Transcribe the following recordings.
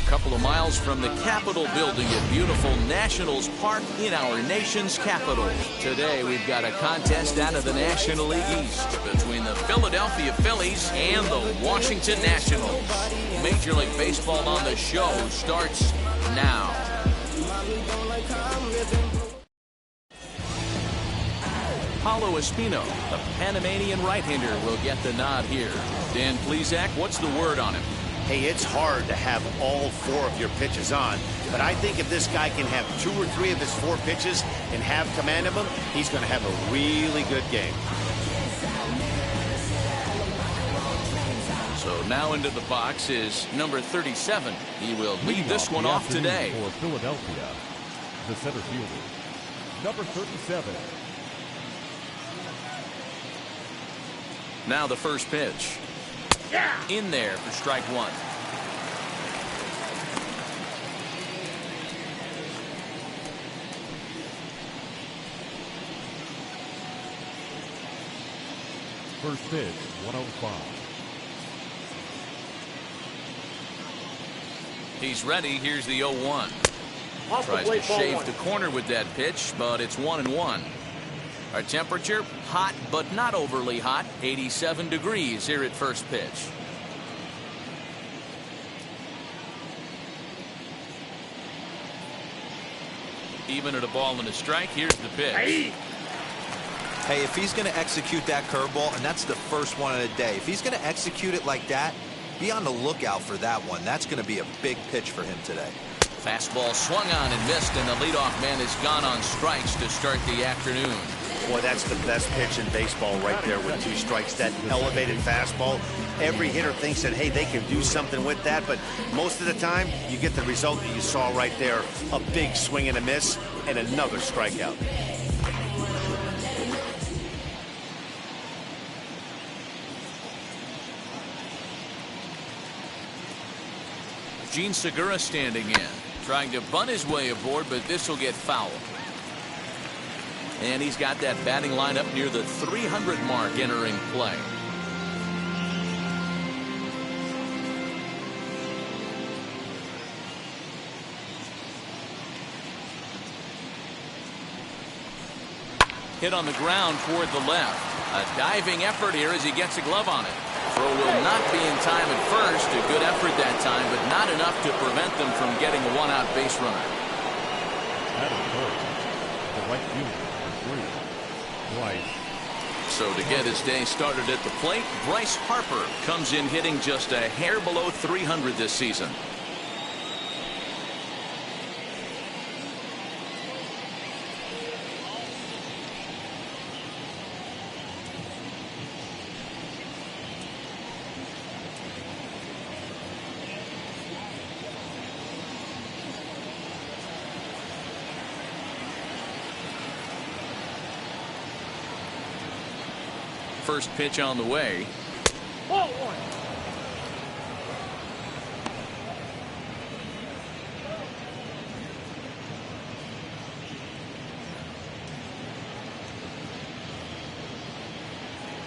couple of miles from the Capitol building at beautiful Nationals Park in our nation's capital. Today we've got a contest out of the National League East between the Philadelphia Phillies and the Washington Nationals. Major League Baseball on the show starts now. Paulo Espino, the Panamanian right-hander, will get the nod here. Dan Plesac, what's the word on him? Hey, it's hard to have all 4 of your pitches on, but I think if this guy can have 2 or 3 of his 4 pitches and have command of them, he's going to have a really good game. So now into the box is number 37. He will lead this one off today. For Philadelphia, the center fielder, number 37. Now the first pitch. In there for strike 1. First pitch, 105. He's ready. Here's the 0-1. Tries to shave the corner with that pitch, but it's 1-1. Our temperature, hot but not overly hot, 87 degrees here at first pitch. Even at a ball and a strike, here's the pitch. Hey, if he's going to execute that curveball, and that's the first one of the day, if he's going to execute it like that, be on the lookout for that one. That's going to be a big pitch for him today. Fastball swung on and missed, and the leadoff man is gone on strikes to start the afternoon. Boy, that's the best pitch in baseball right there with 2 strikes. That elevated fastball. Every hitter thinks that, hey, they can do something with that, but most of the time, you get the result that you saw right there. A big swing and a miss, and another strikeout. Gene Segura standing in, trying to bunt his way aboard, but this will get foul. And he's got that batting lineup near the 300 mark entering play. Hit on the ground toward the left. A diving effort here as he gets a glove on it. Throw will not be in time at first. A good effort that time, but not enough to prevent them from getting a 1-out base runner. The right fielder, 3, Bryce. So to get his day started at the plate, Bryce Harper comes in hitting just a hair below 300 this season. First pitch on the way.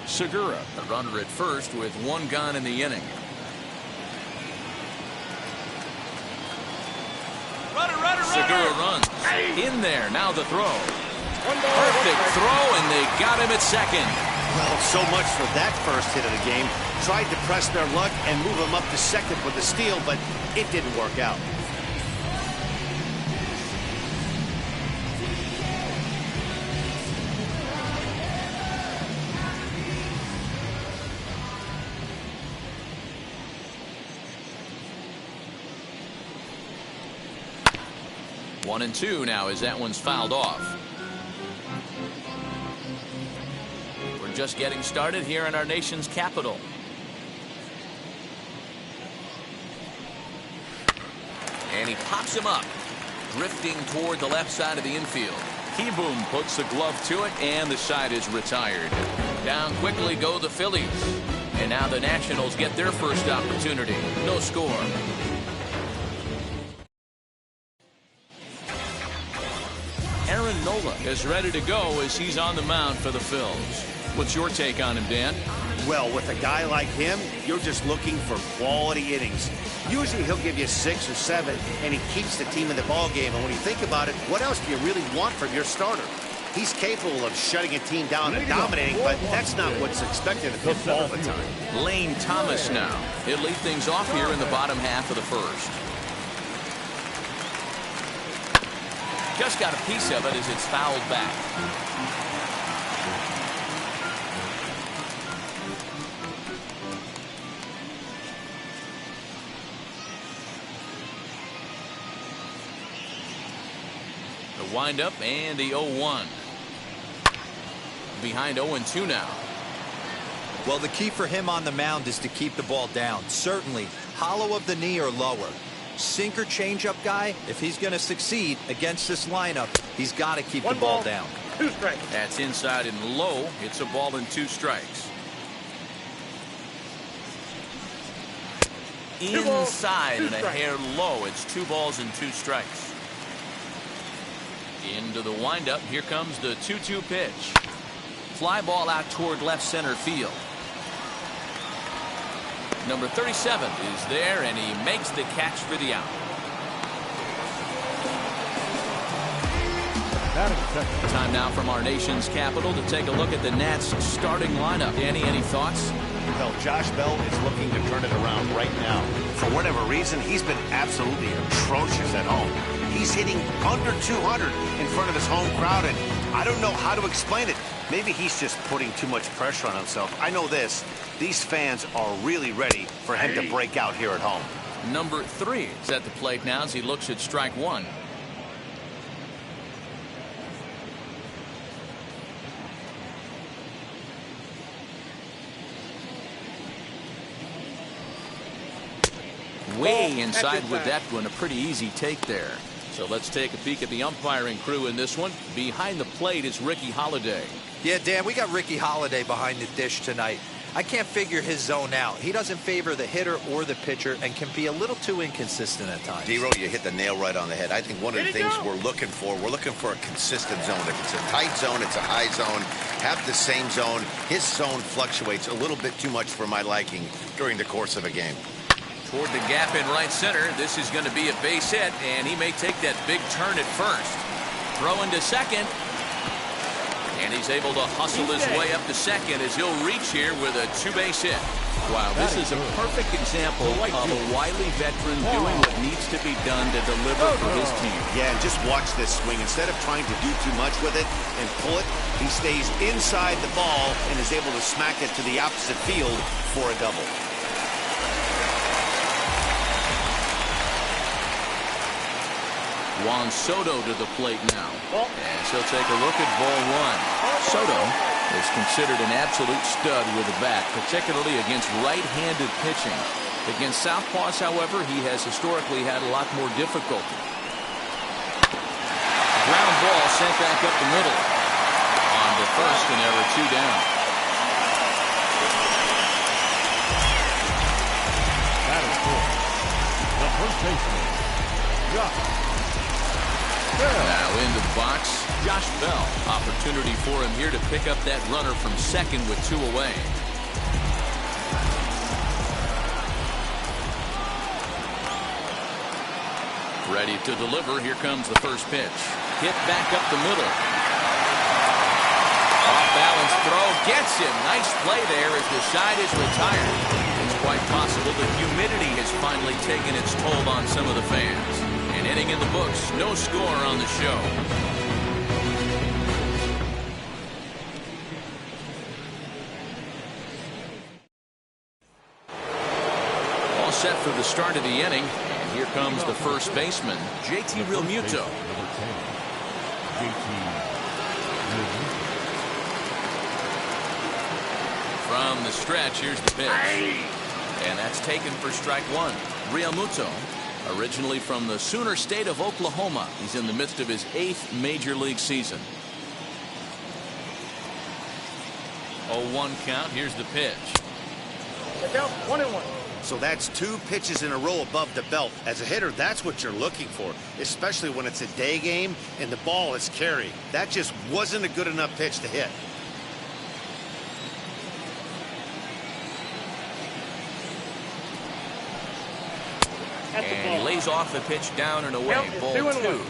Segura, the runner at first with 1 gone in the inning. Segura runs. In there, now the throw. Perfect throw, and they got him at second. Well, so much for that first hit of the game. Tried to press their luck and move them up to second with the steal, but it didn't work out. One and 2 now as that one's fouled off. Just getting started here in our nation's capital. And he pops him up, drifting toward the left side of the infield. Keyboom puts the glove to it, and the side is retired. Down quickly go the Phillies. And now the Nationals get their first opportunity. No score. Aaron Nola is ready to go as he's on the mound for the Phils. What's your take on him, Dan? Well, with a guy like him, you're just looking for quality innings. Usually he'll give you 6 or 7, and he keeps the team in the ball game. And when you think about it, what else do you really want from your starter? He's capable of shutting a team down and dominating, but that's not what's expected of him all the time. Lane Thomas now. He'll lead things off here in the bottom half of the first. Just got a piece of it as it's fouled back. The windup and the 0-1. Behind 0-2 now. Well, the key for him on the mound is to keep the ball down. Certainly, hollow of the knee or lower. Sinker changeup guy, if he's going to succeed against this lineup, he's got to keep the ball down. 2 strikes. That's inside and low. It's a ball and 2 strikes. Inside and a hair low. It's 2 balls and 2 strikes. Into the windup. Here comes the 2-2 pitch. Fly ball out toward left center field. Number 37 is there, and he makes the catch for the out. Time now from our nation's capital to take a look at the Nats starting lineup. Danny, any thoughts? Well, Josh Bell is looking to turn it around right now. For whatever reason, he's been absolutely atrocious at home. He's hitting under 200 in front of his home crowd, and I don't know how to explain it. Maybe he's just putting too much pressure on himself. I know this. These fans are really ready for him to break out here at home. Number 3 is at the plate now as he looks at strike 1. Way inside with that one. A pretty easy take there. So let's take a peek at the umpiring crew in this one. Behind the plate is Ricky Holiday. Yeah, Dan, we got Ricky Holiday behind the dish tonight. I can't figure his zone out. He doesn't favor the hitter or the pitcher and can be a little too inconsistent at times. Dero, you hit the nail right on the head. I think one of the things we're looking for a consistent zone. If it's a tight zone, it's a high zone. Have the same zone. His zone fluctuates a little bit too much for my liking during the course of a game. Toward the gap in right center. This is going to be a base hit, and he may take that big turn at first. Throw into second. And he's able to hustle his way up to second as he'll reach here with a 2-base hit. Wow, this is a perfect example of a wily veteran doing what needs to be done to deliver for his team. Yeah, and just watch this swing. Instead of trying to do too much with it and pull it, he stays inside the ball and is able to smack it to the opposite field for a double. Juan Soto to the plate now. And he'll take a look at ball 1. Soto is considered an absolute stud with a bat, particularly against right-handed pitching. Against southpaws, however, he has historically had a lot more difficulty. Ground ball sent back up the middle. On to first, and there are 2 down. That is good. The first baseman, Josh. Now into the box, Josh Bell. Opportunity for him here to pick up that runner from second with 2 away. Ready to deliver. Here comes the first pitch. Hit back up the middle. Off balance throw. Gets him. Nice play there as the side is retired. It's quite possible the humidity has finally taken its toll on some of the fans. An inning in the books. No score on the show. All set for the start of the inning. And here comes the first baseman, JT Realmuto. From the stretch, here's the pitch. And that's taken for strike 1. Realmuto, originally from the Sooner State of Oklahoma. He's in the midst of his 8th major league season. 0-1 count. Here's the pitch. Down 1-1. So that's 2 pitches in a row above the belt. As a hitter, that's what you're looking for, especially when it's a day game and the ball is carried. That just wasn't a good enough pitch to hit. And he lays off the pitch down and away. Ball 2.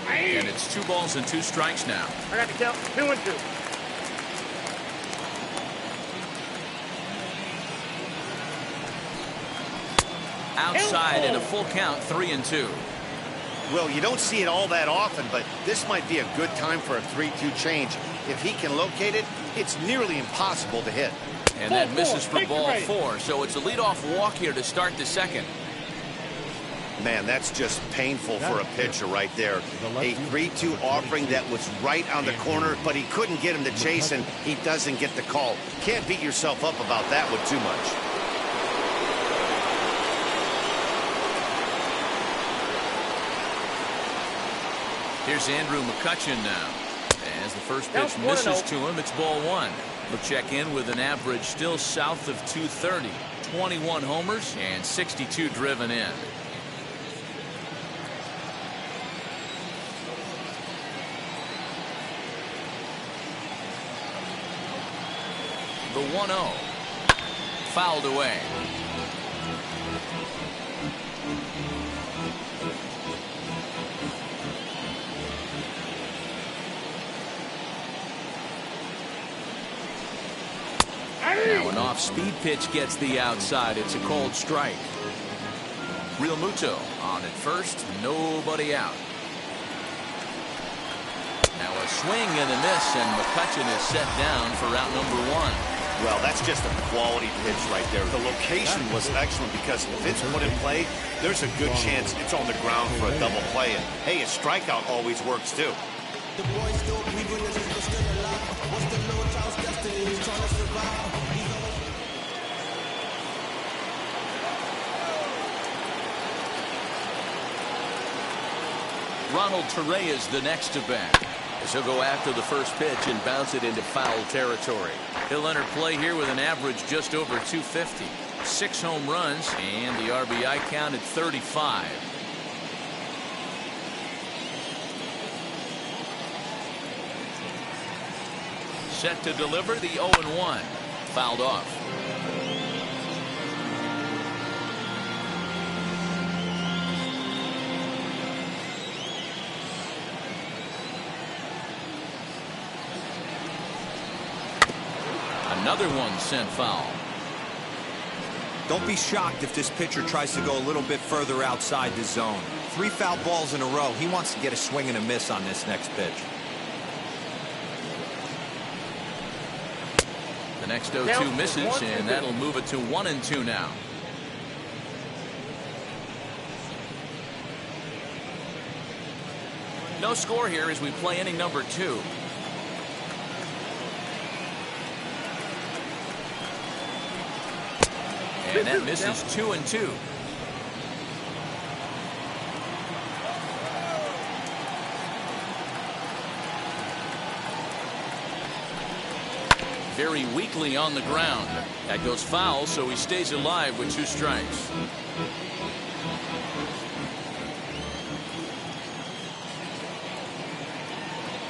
And it's 2 balls and 2 strikes now. I got the count. 2-2. Outside in a full count, 3-2. Well, you don't see it all that often, but this might be a good time for a 3-2 change. If he can locate it, it's nearly impossible to hit. And that misses for ball 4, so it's a leadoff walk here to start the second. Man, that's just painful for a pitcher right there. A 3-2 offering that was right on the corner, but he couldn't get him to chase, and he doesn't get the call. Can't beat yourself up about that one too much. Here's Andrew McCutchen now. As the first pitch misses to him, it's ball 1. He'll check in with an average still south of 230. 21 homers and 62 driven in. The 1-0. Fouled away. Now an off-speed pitch gets the outside. It's a called strike. Real Muto on at first. Nobody out. Now a swing and a miss, and McCutchen is set down for out number 1. Well, that's just a quality pitch right there. The location was excellent because if it's put in play, there's a good chance it's on the ground for a double play. And hey, a strikeout always works too. The boys don't even know what's still alive. What's the low child's destiny? He's trying to survive. Ronald Torre is the next to bat. As he'll go after the first pitch and bounce it into foul territory. He'll enter play here with an average just over 250. 6 home runs and the RBI count at 35. Set to deliver the 0-1. Fouled off. Another one sent foul. Don't be shocked if this pitcher tries to go a little bit further outside the zone. 3 foul balls in a row. He wants to get a swing and a miss on this next pitch. The next 0-2 misses, and that'll move it to 1-2 now. No score here as we play inning number 2. And that misses 2-2. Very weakly on the ground. That goes foul, so he stays alive with 2 strikes.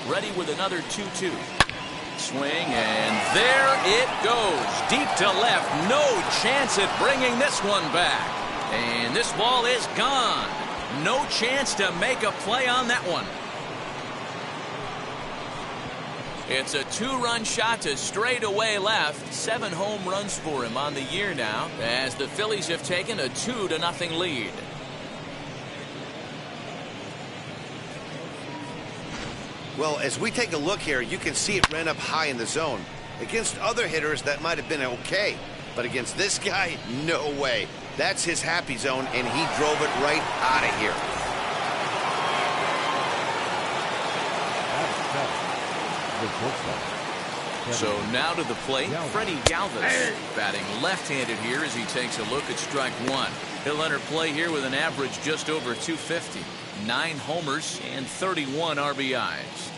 Ready with another 2-2. Swing, and there it goes. Deep to left. No chance at bringing this one back. And this ball is gone. No chance to make a play on that one. It's a 2-run shot to straightaway left. 7 home runs for him on the year now, as the Phillies have taken a 2-0 lead. Well, as we take a look here, you can see it ran up high in the zone. Against other hitters, that might have been okay. But against this guy, no way. That's his happy zone, and he drove it right out of here. So now to the plate, Freddie Galvis, batting left-handed here as he takes a look at strike 1. He'll enter play here with an average just over 250. 9 homers and 31 RBIs.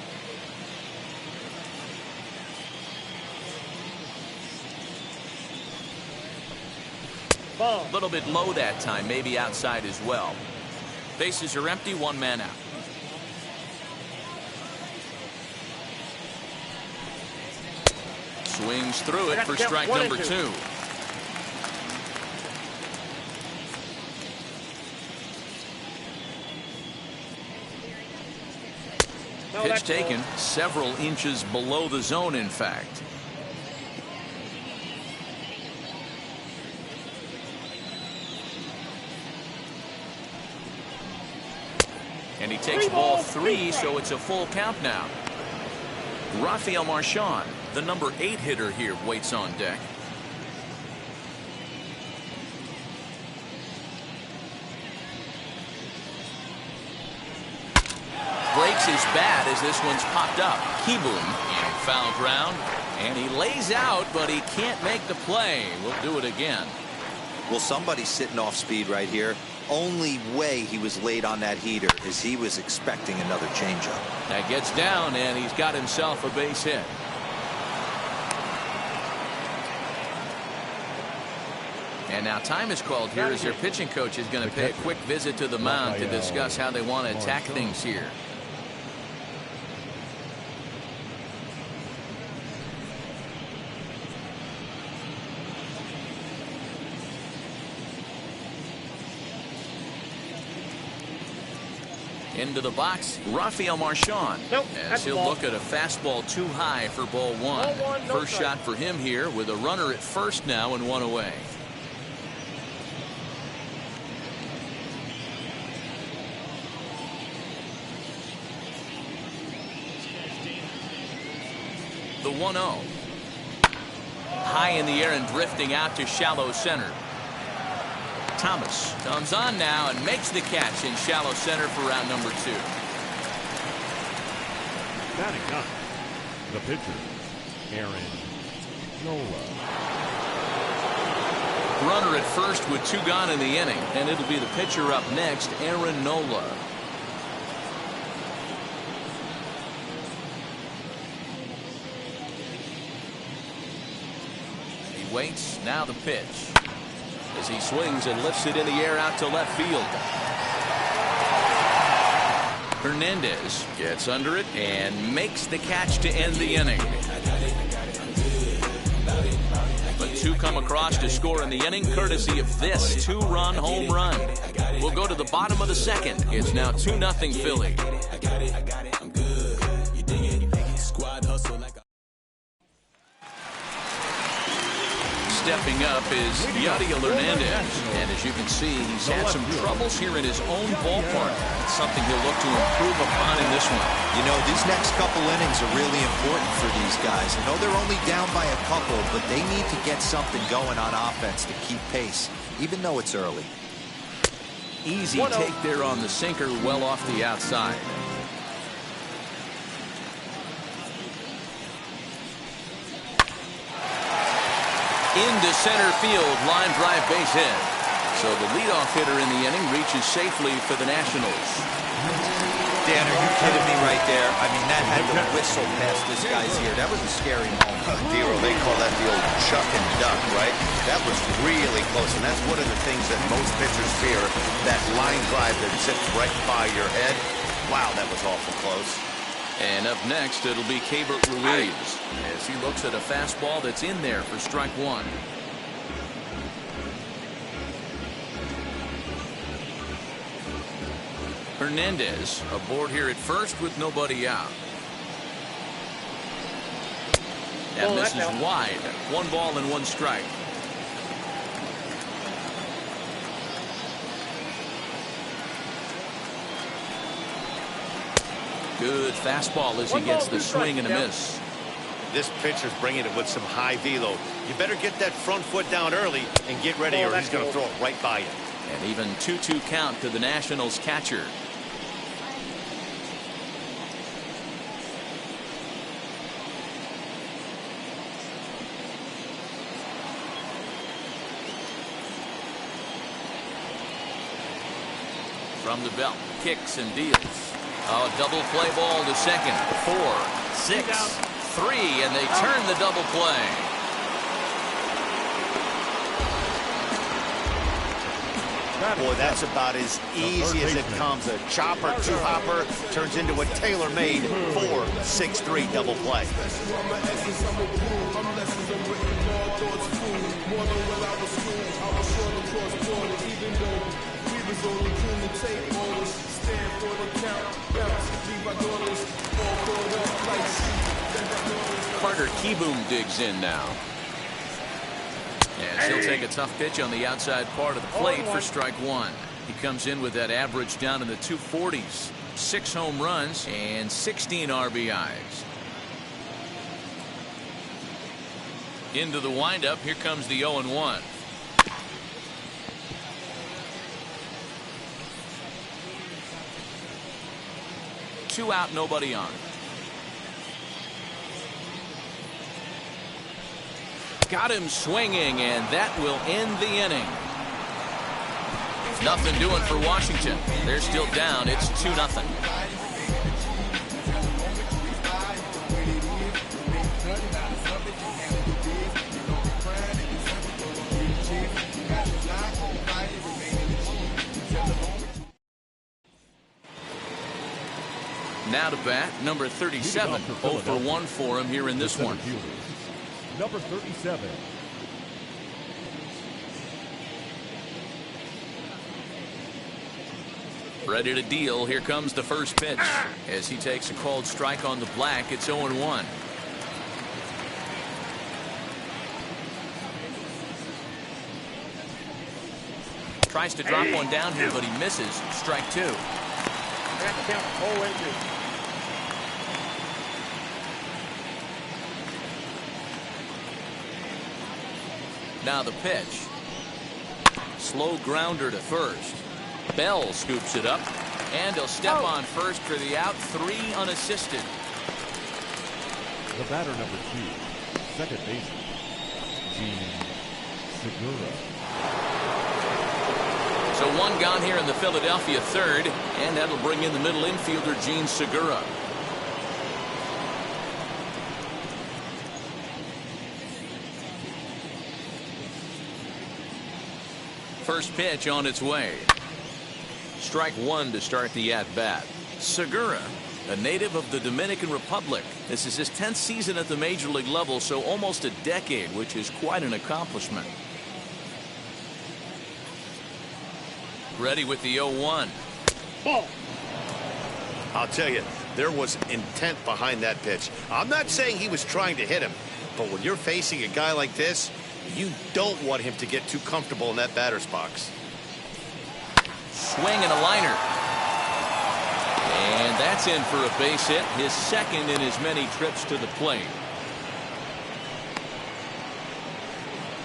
A little bit low that time, maybe outside as well. Bases are empty, 1 man out. Swings through it for strike number 2. Pitch taken several inches below the zone, in fact. And he takes ball 3, so it's a full count now. Rafael Marchand, the number 8 hitter here, waits on deck. Breaks his bat as this one's popped up. Kieboom in foul ground. And he lays out, but he can't make the play. We'll do it again. Well, somebody's sitting off speed right here. Only way he was late on that heater is he was expecting another changeup. That gets down, and he's got himself a base hit. And now time is called here as their pitching coach is going to pay a quick visit to the mound to discuss how they want to attack things here. Into the box, Rafael Marchand. As he'll look at a fastball too high for ball 1. First shot for him here with a runner at first now and 1 away. The 1-0. High in the air and drifting out to shallow center. Thomas comes on now and makes the catch in shallow center for round number 2. Batting up, the pitcher, Aaron Nola. Runner at first with 2 gone in the inning, and it'll be the pitcher up next, Aaron Nola. He waits, now the pitch. As he swings and lifts it in the air out to left field. Hernandez gets under it and makes the catch to end the inning. But 2 come across to score in the inning courtesy of this 2-run home run. We'll go to the bottom of the 2nd. It's now 2-0 Philly. Stepping up is Yadiel Hernandez, and as you can see, he's had some troubles here in his own ballpark. It's something he'll look to improve upon in this one. You know, these next couple innings are really important for these guys. I know they're only down by a couple, but they need to get something going on offense to keep pace, even though it's early. Easy take there on the sinker, well off the outside. Into center field, line drive base hit. So the leadoff hitter in the inning reaches safely for the Nationals. Dan, are you kidding me right there? I mean, that had to whistle past this guy's ear. That was a scary moment. Dero, they call that the old chuck and duck, right? That was really close, and that's one of the things that most pitchers fear, that line drive that zips right by your head. Wow, that was awful close. And up next, it'll be Keibert Ruiz as he looks at a fastball that's in there for strike 1. Hernandez aboard here at first with nobody out. That misses wide. 1 ball and 1 strike. Good fastball as he gets the swing and a miss. This pitcher's bringing it with some high velo. You better get that front foot down early and get ready, or he's going to throw it right by you. And even 2-2 count to the Nationals catcher. From the belt, kicks and deals. Oh, double play ball to second. 4, 6, 3, and they turn the double play. Boy, that's about as easy as it comes. A chopper, two-hopper turns into a tailor-made 4-6-3 double play. Carter Kieboom digs in now. And he'll take a tough pitch on the outside part of the plate for strike one. He comes in with that average down in the 240s. 6 home runs and 16 RBIs. Into the windup. Here comes the 0-1. Two out, nobody on. Got him swinging, and that will end the inning. Nothing doing for Washington. They're still down. It's 2-0. Now to bat, number 37. 0 for 1 for him here in this one. Number 37. Ready to deal. Here comes the first pitch. As he takes a called strike on the black, it's 0-1. Tries to drop one down here, but he misses. Strike two. Now the pitch. Slow grounder to first. Bell scoops it up, and he'll step on first for the out. 3 unassisted. The batter, number 2, second baseman, Gene Segura. So 1 gone here in the Philadelphia third, and that'll bring in the middle infielder, Gene Segura. First pitch on its way. Strike 1 to start the at-bat. Segura, a native of the Dominican Republic. This is his 10th season at the major league level, so almost a decade, which is quite an accomplishment. Ready with the 0-1. Ball. I'll tell you, there was intent behind that pitch. I'm not saying he was trying to hit him, but when you're facing a guy like this, you don't want him to get too comfortable in that batter's box. Swing and a liner. And that's in for a base hit, his second in as many trips to the plate.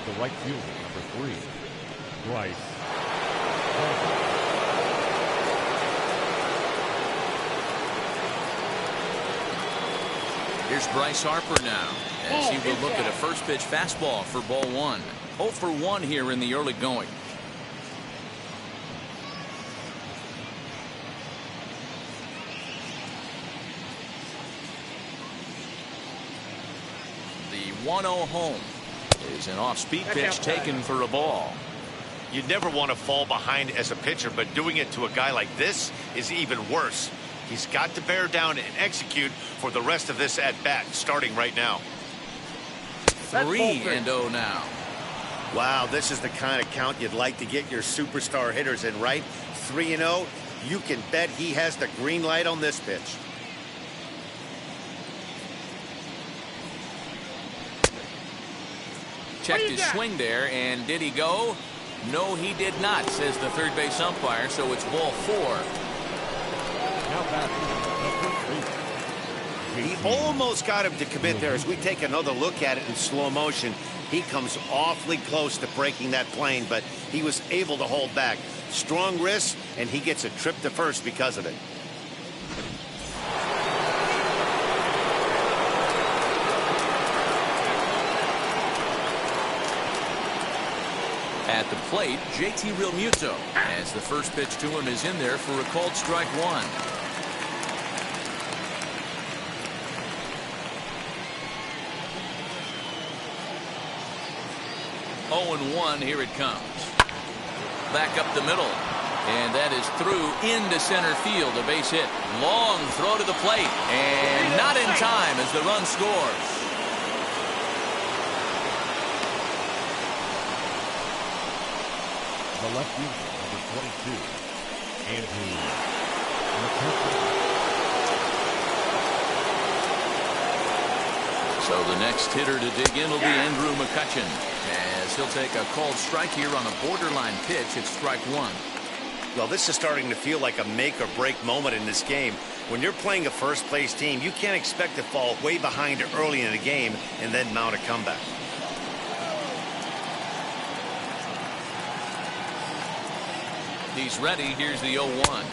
The right fielder, number 3, Bryce. Here's Bryce Harper now, as he will look at a first pitch fastball for ball 1. 0 for 1 here in the early going. The 1-0 home is an off-speed pitch taken for a ball. You never want to fall behind as a pitcher, but doing it to a guy like this is even worse. He's got to bear down and execute for the rest of this at-bat, starting right now. 3-0 now. Wow, this is the kind of count you'd like to get your superstar hitters in, right? 3-0. You can bet he has the green light on this pitch. Checked his swing there, and did he go? No, he did not, says the third base umpire, so it's ball 4. Now batting, He almost got him to commit there. As we take another look at it in slow motion, he comes awfully close to breaking that plane, but he was able to hold back. Strong wrist, and he gets a trip to first because of it. At the plate, JT Realmuto, as the first pitch to him is in there for a called strike 1. 0-1, here it comes. back up the middle. And that is through into center field. A base hit. Long throw to the plate. And not in time as the run scores. The left fielder, number 22, Andrew. So the next hitter to dig in will be Andrew McCutcheon, as he'll take a called strike here on a borderline pitch. It's strike one. Well, this is starting to feel like a make or break moment in this game. When you're playing a first place team, you can't expect to fall way behind early in the game and then mount a comeback. He's ready. Here's the 0-1.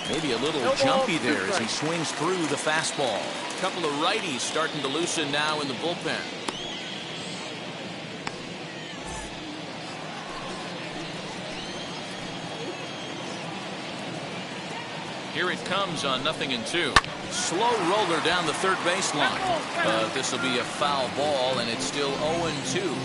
Maybe a little jumpy there as he swings through the fastball. A couple of righties starting to loosen now in the bullpen. Here it comes on 0-2. Slow roller down the third baseline. But this will be a foul ball, and it's still 0-2.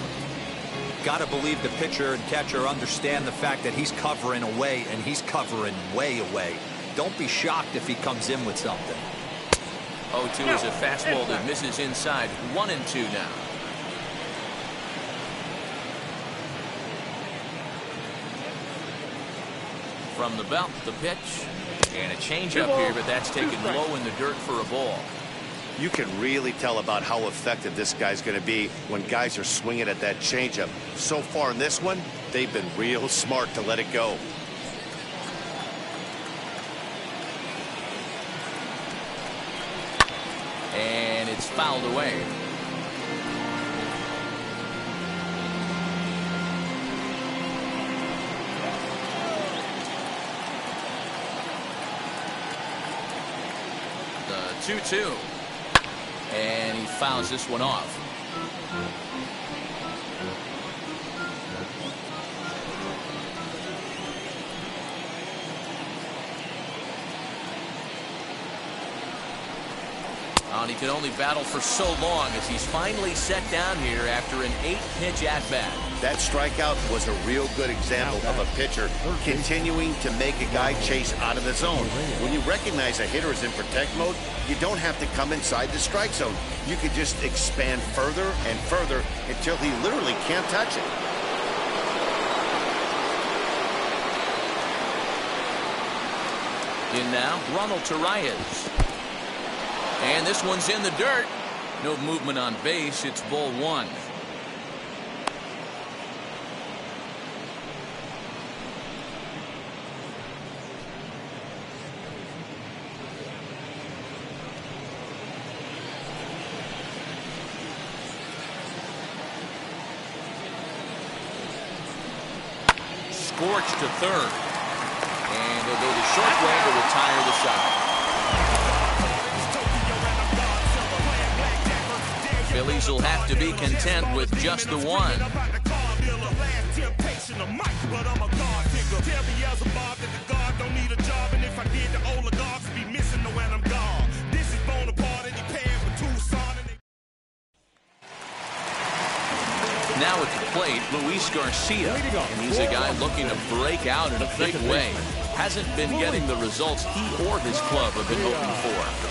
Got to believe the pitcher and catcher understand the fact that he's covering away, and he's covering way away. Don't be shocked if he comes in with something. 0-2 is a fastball that misses inside. 1-2 now. From the belt, the pitch. And a changeup here, but that's taken low in the dirt for a ball. You can really tell about how effective this guy's going to be when guys are swinging at that changeup. So far in this one, they've been real smart to let it go. And it's fouled away. The 2-2. And he fouls this one off. And he can only battle for so long as he's finally set down here after an 8-pitch at-bat. That strikeout was a real good example of a pitcher continuing to make a guy chase out of the zone. When you recognize a hitter is in protect mode, you don't have to come inside the strike zone. You can just expand further and further until he literally can't touch it. In now, Ronald Torreyes. And this one's in the dirt. No movement on base. It's ball one. Scorched to third. And he'll go the short way to retire the side. Phillies will have to be content with just the one. Now at the plate, Luis Garcia. And he's a guy looking to break out in a big way. Hasn't been getting the results he or his club have been hoping for.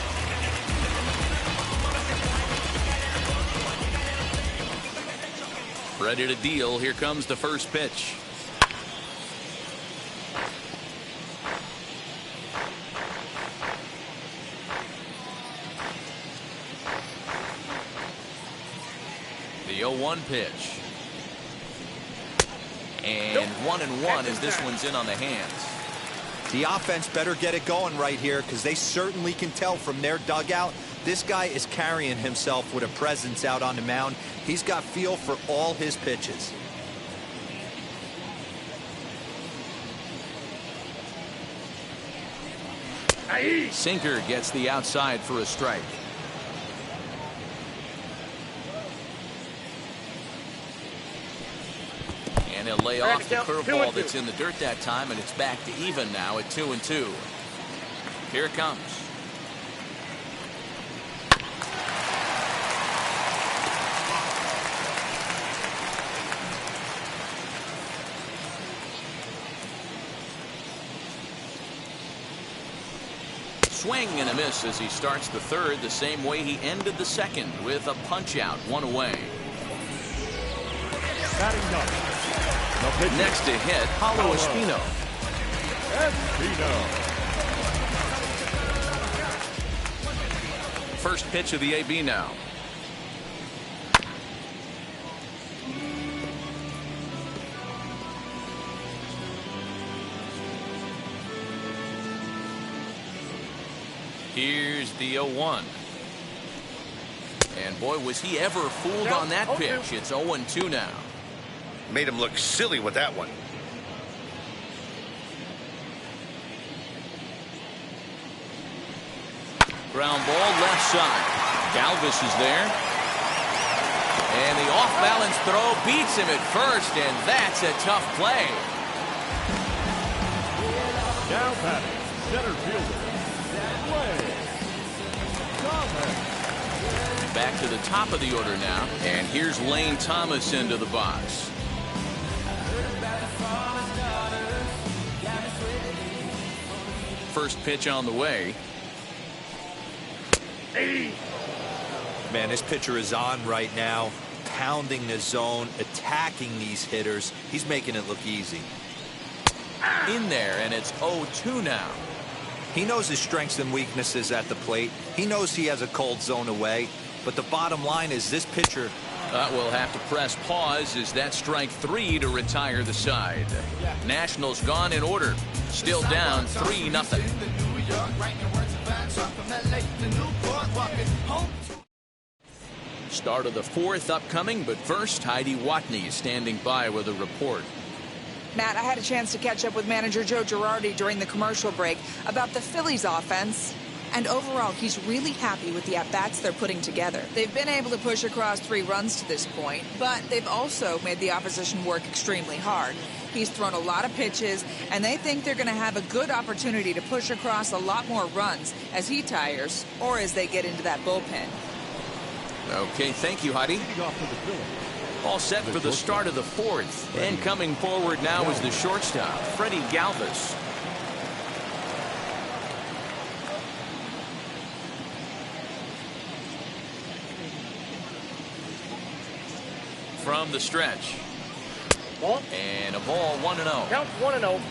Ready to deal. Here comes the first pitch. The 0-1 pitch. And 1-1 as this one's in on the hands. The offense better get it going right here, because they certainly can tell from their dugout this guy is carrying himself with a presence out on the mound. He's got feel for all his pitches. Sinker gets the outside for a strike. And he'll lay off the curveball that's in the dirt that time, and it's back to even now at 2-2. Here it comes. Swing and a miss as he starts the third the same way he ended the second, with a punch out, one away. Batting ninth. Next to hit, Paulo Espino. First pitch of the AB now. Here's the 0-1. And boy, was he ever fooled on that pitch. It's 0-2 now. Made him look silly with that one. Ground ball left side. Galvis is there. And the off-balance throw beats him at first, and that's a tough play. Now batting, center fielder. Back to the top of the order now, and here's Lane Thomas into the box. First pitch on the way. Man, this pitcher is on right now, pounding the zone, attacking these hitters. He's making it look easy. In there, and it's 0-2 now. He knows his strengths and weaknesses at the plate. He knows he has a cold zone away. But the bottom line is this pitcher. We'll have to press pause as that strike 3 to retire the side. Nationals gone in order. Still down 3-0. Start of the fourth upcoming, but first, Heidi Watney is standing by with a report. Matt, I had a chance to catch up with manager Joe Girardi during the commercial break about the Phillies offense. And overall, he's really happy with the at-bats they're putting together. They've been able to push across 3 runs to this point, but they've also made the opposition work extremely hard. He's thrown a lot of pitches, and they think they're going to have a good opportunity to push across a lot more runs as he tires or as they get into that bullpen. Okay, thank you, Heidi. All set for the start of the fourth. And coming forward now is the shortstop, Freddie Galvis. From the stretch. Ball. And a ball, 1-0. Count 1-0.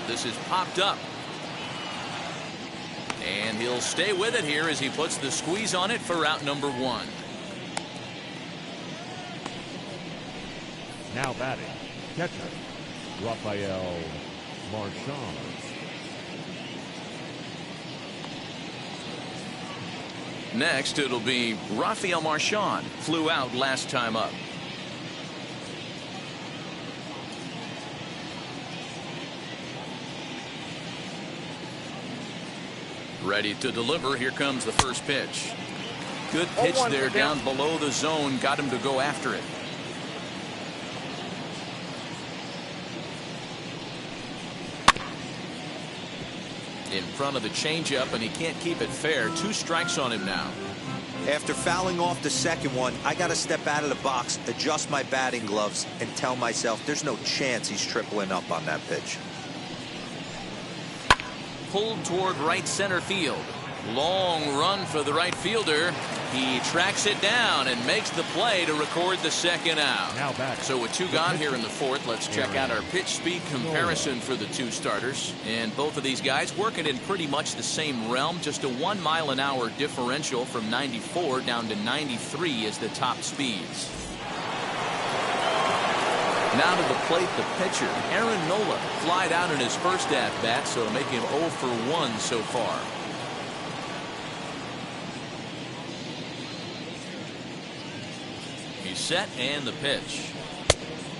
This is popped up. And he'll stay with it here as he puts the squeeze on it for out number 1. Now batting, catcher, Rafael Marchand. Next, it'll be Rafael Marchand. Flew out last time up. Ready to deliver. Here comes the first pitch. Good pitch there down below the zone. Got him to go after it. In front of the changeup, and he can't keep it fair. 2 strikes on him now. After fouling off the second one, I got to step out of the box, adjust my batting gloves, and tell myself there's no chance he's tripling up on that pitch. Pulled toward right center field. Long run for the right fielder. He tracks it down and makes the play to record the second out. Now back. So with 2 gone here in the fourth, let's check out our pitch speed comparison for the 2 starters. And both of these guys working in pretty much the same realm. Just a 1 mile an hour differential from 94 down to 93 as the top speeds. Now to the plate, the pitcher, Aaron Nola, flied out in his first at-bat, so to make him 0 for 1 so far. He's set, and the pitch.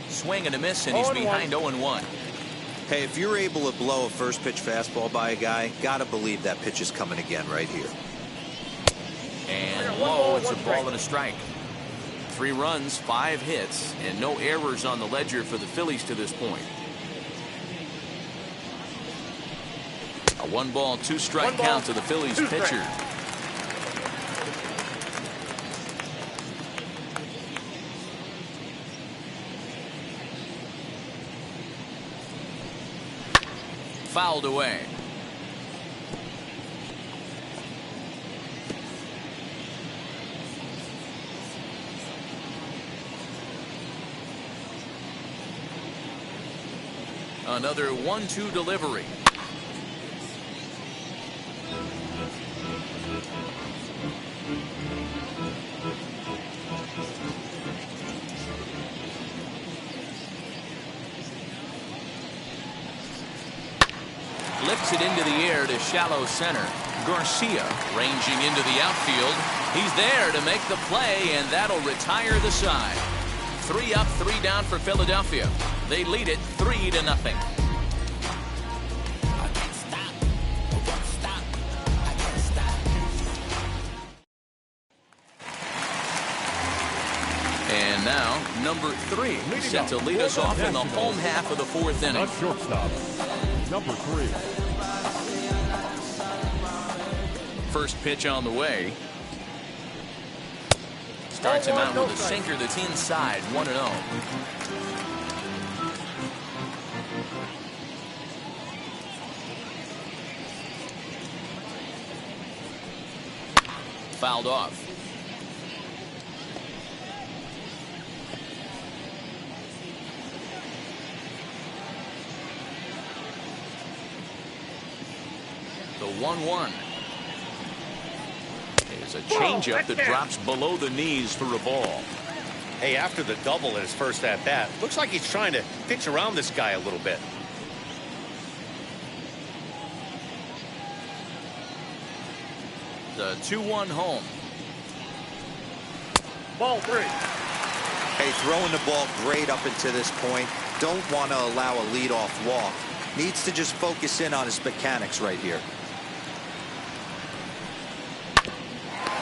Swing and a miss, and he's behind 0-1. Hey, if you're able to blow a first pitch fastball by a guy, gotta believe that pitch is coming again right here. And low, it's a ball and a strike. 3 runs, 5 hits, and no errors on the ledger for the Phillies to this point. A 1-ball, 2-strike count to the Phillies pitcher. Fouled away. Another 1-2 delivery. Lifts it into the air to shallow center. Garcia ranging into the outfield. He's there to make the play, and that'll retire the side. 3 up, 3 down for Philadelphia. They lead it 3-0. And now, number 3 set to lead us off in the home half of the 4th inning. A shortstop, number 3. First pitch on the way. Starts him out with a sinker that's inside, 1-0. Fouled off. The 1-1. Is a changeup that drops below the knees for a ball. Hey, after the double in his first at bat, looks like he's trying to pitch around this guy a little bit. The 2-1 home. Ball 3. Hey, throwing the ball great up until this point. Don't want to allow a leadoff walk. Needs to just focus in on his mechanics right here.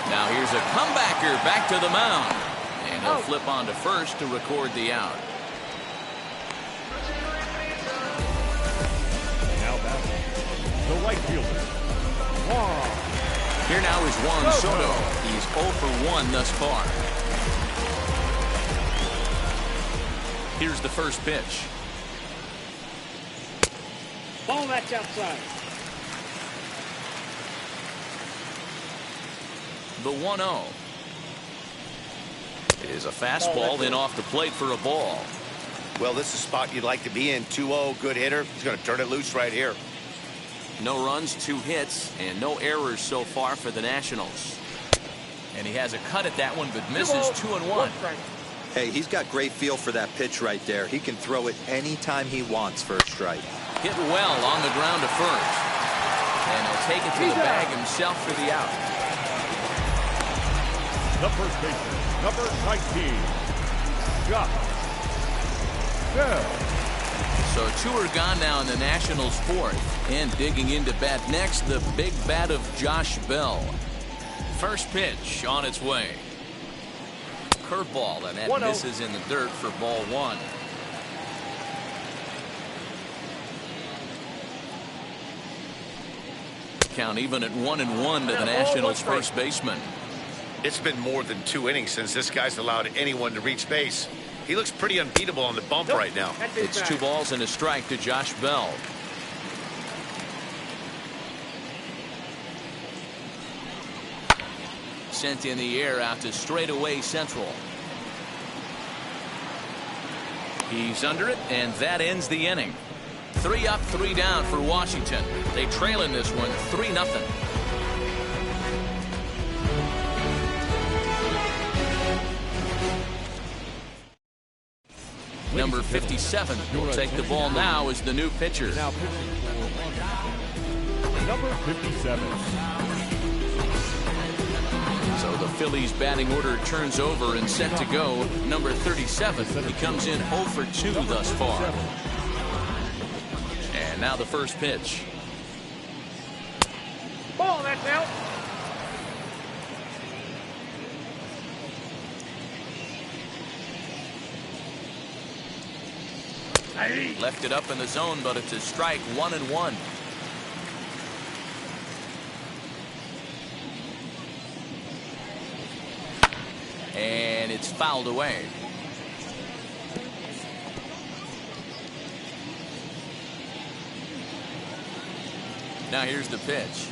Now here's a comebacker back to the mound. And he'll flip on to first to record the out. Now batting, the right fielder, Juan. Here now is Juan Soto. He's 0 for 1 thus far. Here's the first pitch. Ball that's outside. The 1-0 is a fastball in off the plate for a ball. Well, this is a spot you'd like to be in. 2-0, good hitter. He's going to turn it loose right here. No runs, 2 hits, and no errors so far for the Nationals. And he has a cut at that one, but misses 2-1. Hey, he's got great feel for that pitch right there. He can throw it anytime he wants for a strike. Hit well on the ground to first. And he'll take it to the bag himself for the out. The first baseman, number 19, Josh Bell. So 2 are gone now in the Nationals' 4th. And digging into bat next, the big bat of Josh Bell. First pitch on its way. Curveball, and that misses in the dirt for ball 1. Count even at 1-1 to the Nationals' first baseman. It's been more than 2 innings since this guy's allowed anyone to reach base. He looks pretty unbeatable on the bump right now. It's 2 balls and a strike to Josh Bell. Sent in the air out to straightaway central. He's under it, and that ends the inning. 3 up, 3 down for Washington. They trail in this one 3-0. Number 57 will take the ball now as the new pitcher. Now pitching for number 57. So the Phillies batting order turns over and set to go. Number 37, he comes in 0 for 2 thus far. And now the first pitch. Ball that's out. Left it up in the zone, but it's a strike, 1-1. And it's fouled away. Now here's the pitch.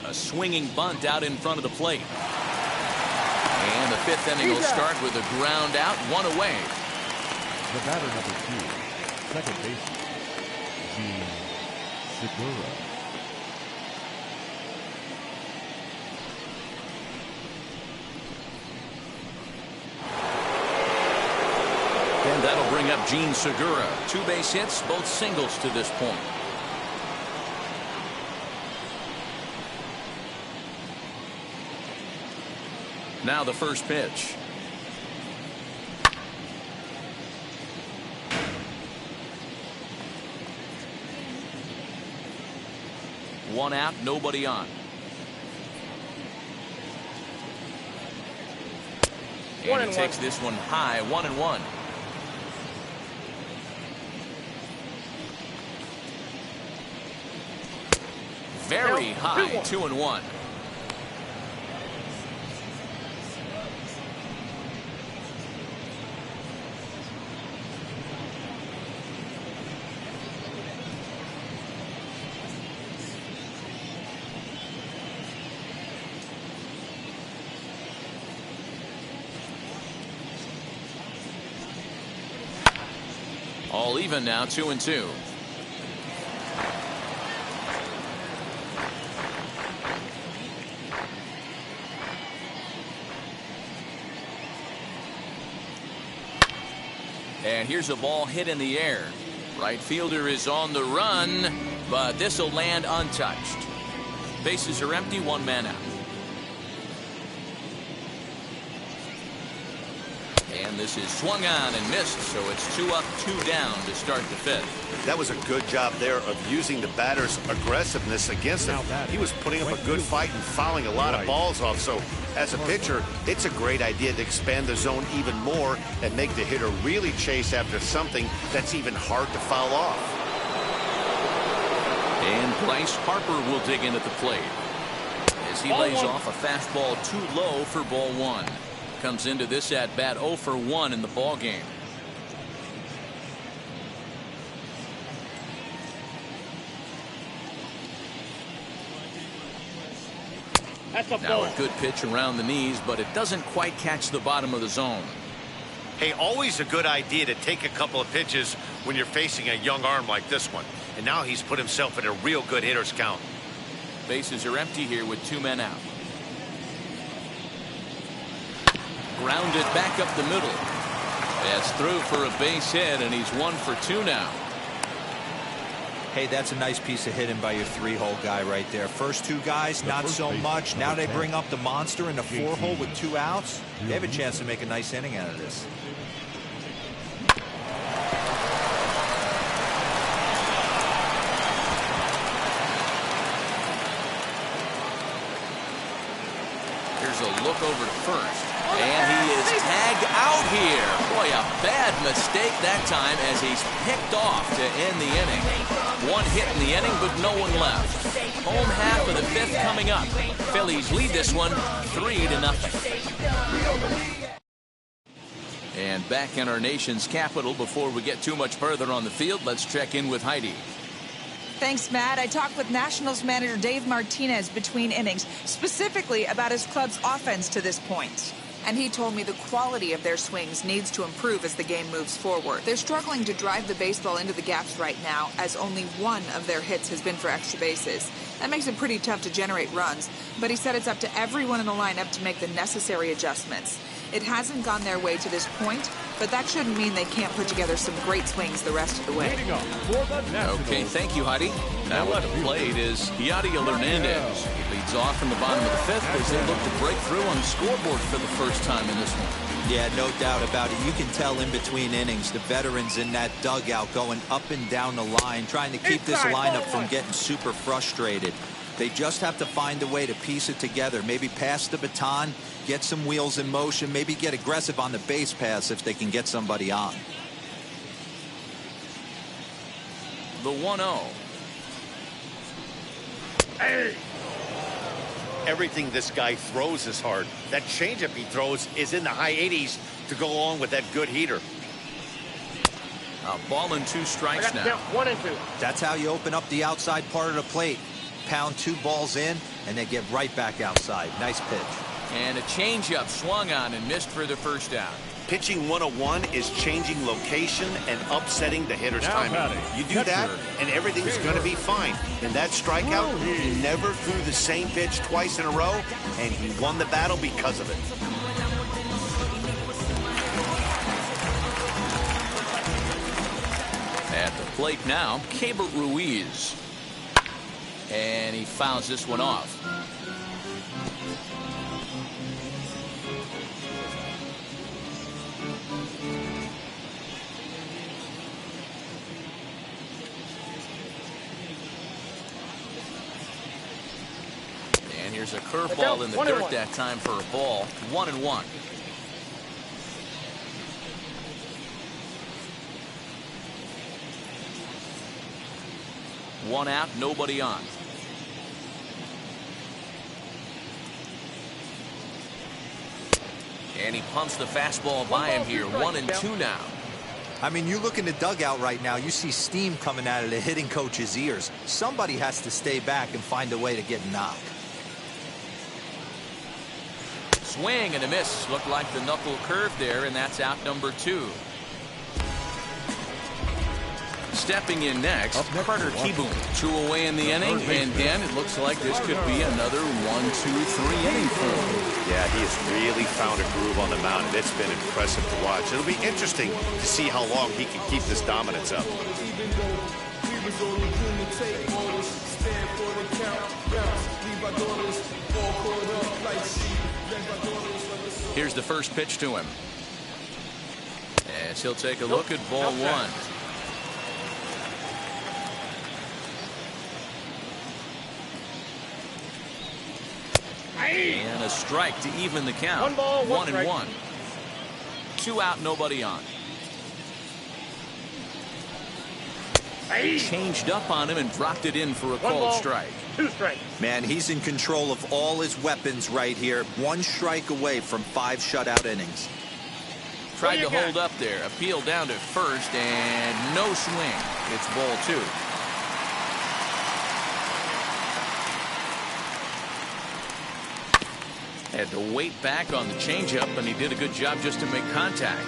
A swinging bunt out in front of the plate. And the fifth inning will start with a ground out, one away. The batter number 2, second baseman, Gene Segura. And that'll bring up Gene Segura. 2 base hits, both singles to this point. Now the first pitch. One out, nobody on. And he takes this one high, 1-1. Very high, 2-1. All even now, 2-2. And here's a ball hit in the air. Right fielder is on the run, but this will land untouched. Bases are empty, 1 man out. And this is swung on and missed, so it's 2 up, 2 down to start the 5th. That was a good job there of using the batter's aggressiveness against him. He was putting up a good fight and fouling a lot of balls off. So as a pitcher, it's a great idea to expand the zone even more and make the hitter really chase after something that's even hard to foul off. And Bryce Harper will dig in at the plate as he lays off a fastball too low for ball 1. Comes into this at bat 0 for 1 in the ball game. Now a good pitch around the knees, but it doesn't quite catch the bottom of the zone. Hey, always a good idea to take a couple of pitches when you're facing a young arm like this one. And now he's put himself in a real good hitter's count. Bases are empty here with 2 men out. Grounded back up the middle. That's through for a base hit, and he's 1 for 2 now. Hey, that's a nice piece of hitting by your 3-hole guy right there. First 2 guys, not so much. Now they bring up the monster in the 4-hole with 2 outs. They have a chance to make a nice inning out of this. Here's a look over to first. And he is tagged out here. Boy, a bad mistake that time as he's picked off to end the inning. 1 hit in the inning, but no one left. Home half of the 5th coming up. Phillies lead this one 3-0. And back in our nation's capital, before we get too much further on the field, let's check in with Heidi. Thanks, Matt. I talked with Nationals manager Dave Martinez between innings, specifically about his club's offense to this point. And he told me the quality of their swings needs to improve as the game moves forward. They're struggling to drive the baseball into the gaps right now, as only 1 of their hits has been for extra bases. That makes it pretty tough to generate runs, but he said it's up to everyone in the lineup to make the necessary adjustments. It hasn't gone their way to this point, but that shouldn't mean they can't put together some great swings the rest of the way. Okay, thank you, Heidi. Now at the plate is Yadier Hernandez. He leads off in the bottom of the 5th as they look to break through on the scoreboard for the first time in this one. Yeah, no doubt about it. You can tell in between innings, the veterans in that dugout going up and down the line, trying to keep this lineup from getting super frustrated. They just have to find a way to piece it together. Maybe pass the baton, get some wheels in motion, maybe get aggressive on the base pass if they can get somebody on. The 1-0. Hey. Everything this guy throws is hard. That changeup he throws is in the high 80s to go along with that good heater. A ball and 2 strikes now. 1 and 2. That's how you open up the outside part of the plate. Pound 2 balls in, and then get right back outside. Nice pitch. And a changeup swung on and missed for the first out. Pitching 101 is changing location and upsetting the hitter's Now timing. batting, You do that, and everything's going to be fine. In that strikeout, he never threw the same pitch twice in a row, and he won the battle because of it. At the plate now, Keibert Ruiz. And he fouls this one off. And here's a curveball in the dirt that time for a ball. 1-1. One out, nobody on. And he pumps the fastball by him here. 1-2 now. I mean, you look in the dugout right now, you see steam coming out of the hitting coach's ears. Somebody has to stay back and find a way to get knocked. Swing and a miss. Looked like the knuckle curve there, and that's out number 2. Stepping in next, Carter Kieboom. 2 away in the inning, and Dan, it looks like this could be another 1-2-3 inning for him. Yeah, he has really found a groove on the mound, and it's been impressive to watch. It'll be interesting to see how long he can keep this dominance up. Here's the first pitch to him. As he'll take a look at ball 1. And a strike to even the count. 1 ball, 1 strike. 1-1. 2 out, nobody on. Changed up on him and dropped it in for a 1 called ball, strike. 2 strikes. Man, he's in control of all his weapons right here. 1 strike away from 5 shutout innings. Tried to hold up there. Appeal down to first, and no swing. It's ball 2. Had to wait back on the changeup, and he did a good job just to make contact.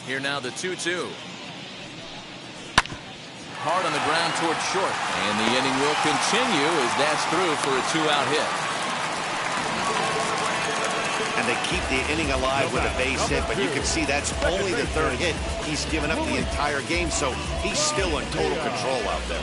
Here now the 2-2. Hard on the ground towards short. And the inning will continue as that's through for a 2-out hit. And they keep the inning alive with a base hit, but you can see that's only the 3rd hit. He's given up the entire game, so he's still in total control out there.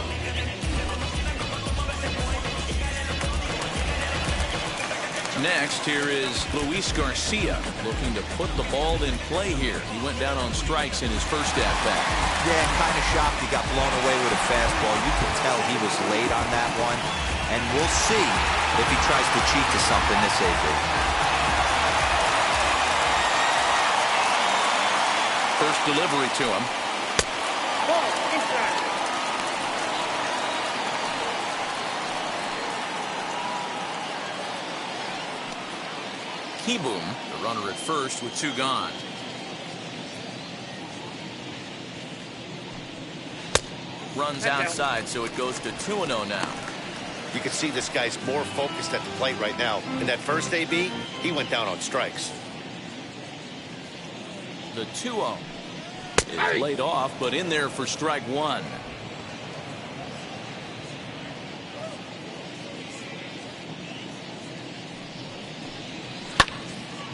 Next, here is Luis Garcia looking to put the ball in play here. He went down on strikes in his first at-bat. Yeah, kind of shocked he got blown away with a fastball. You can tell he was late on that one. And we'll see if he tries to cheat to something this April. First delivery to him. Ball, inside. Kieboom, the runner at first with 2 gone. Runs outside, so it goes to 2-0 now. You can see this guy's more focused at the plate right now. In that first AB, he went down on strikes. The 2-0 is laid off, but in there for strike 1.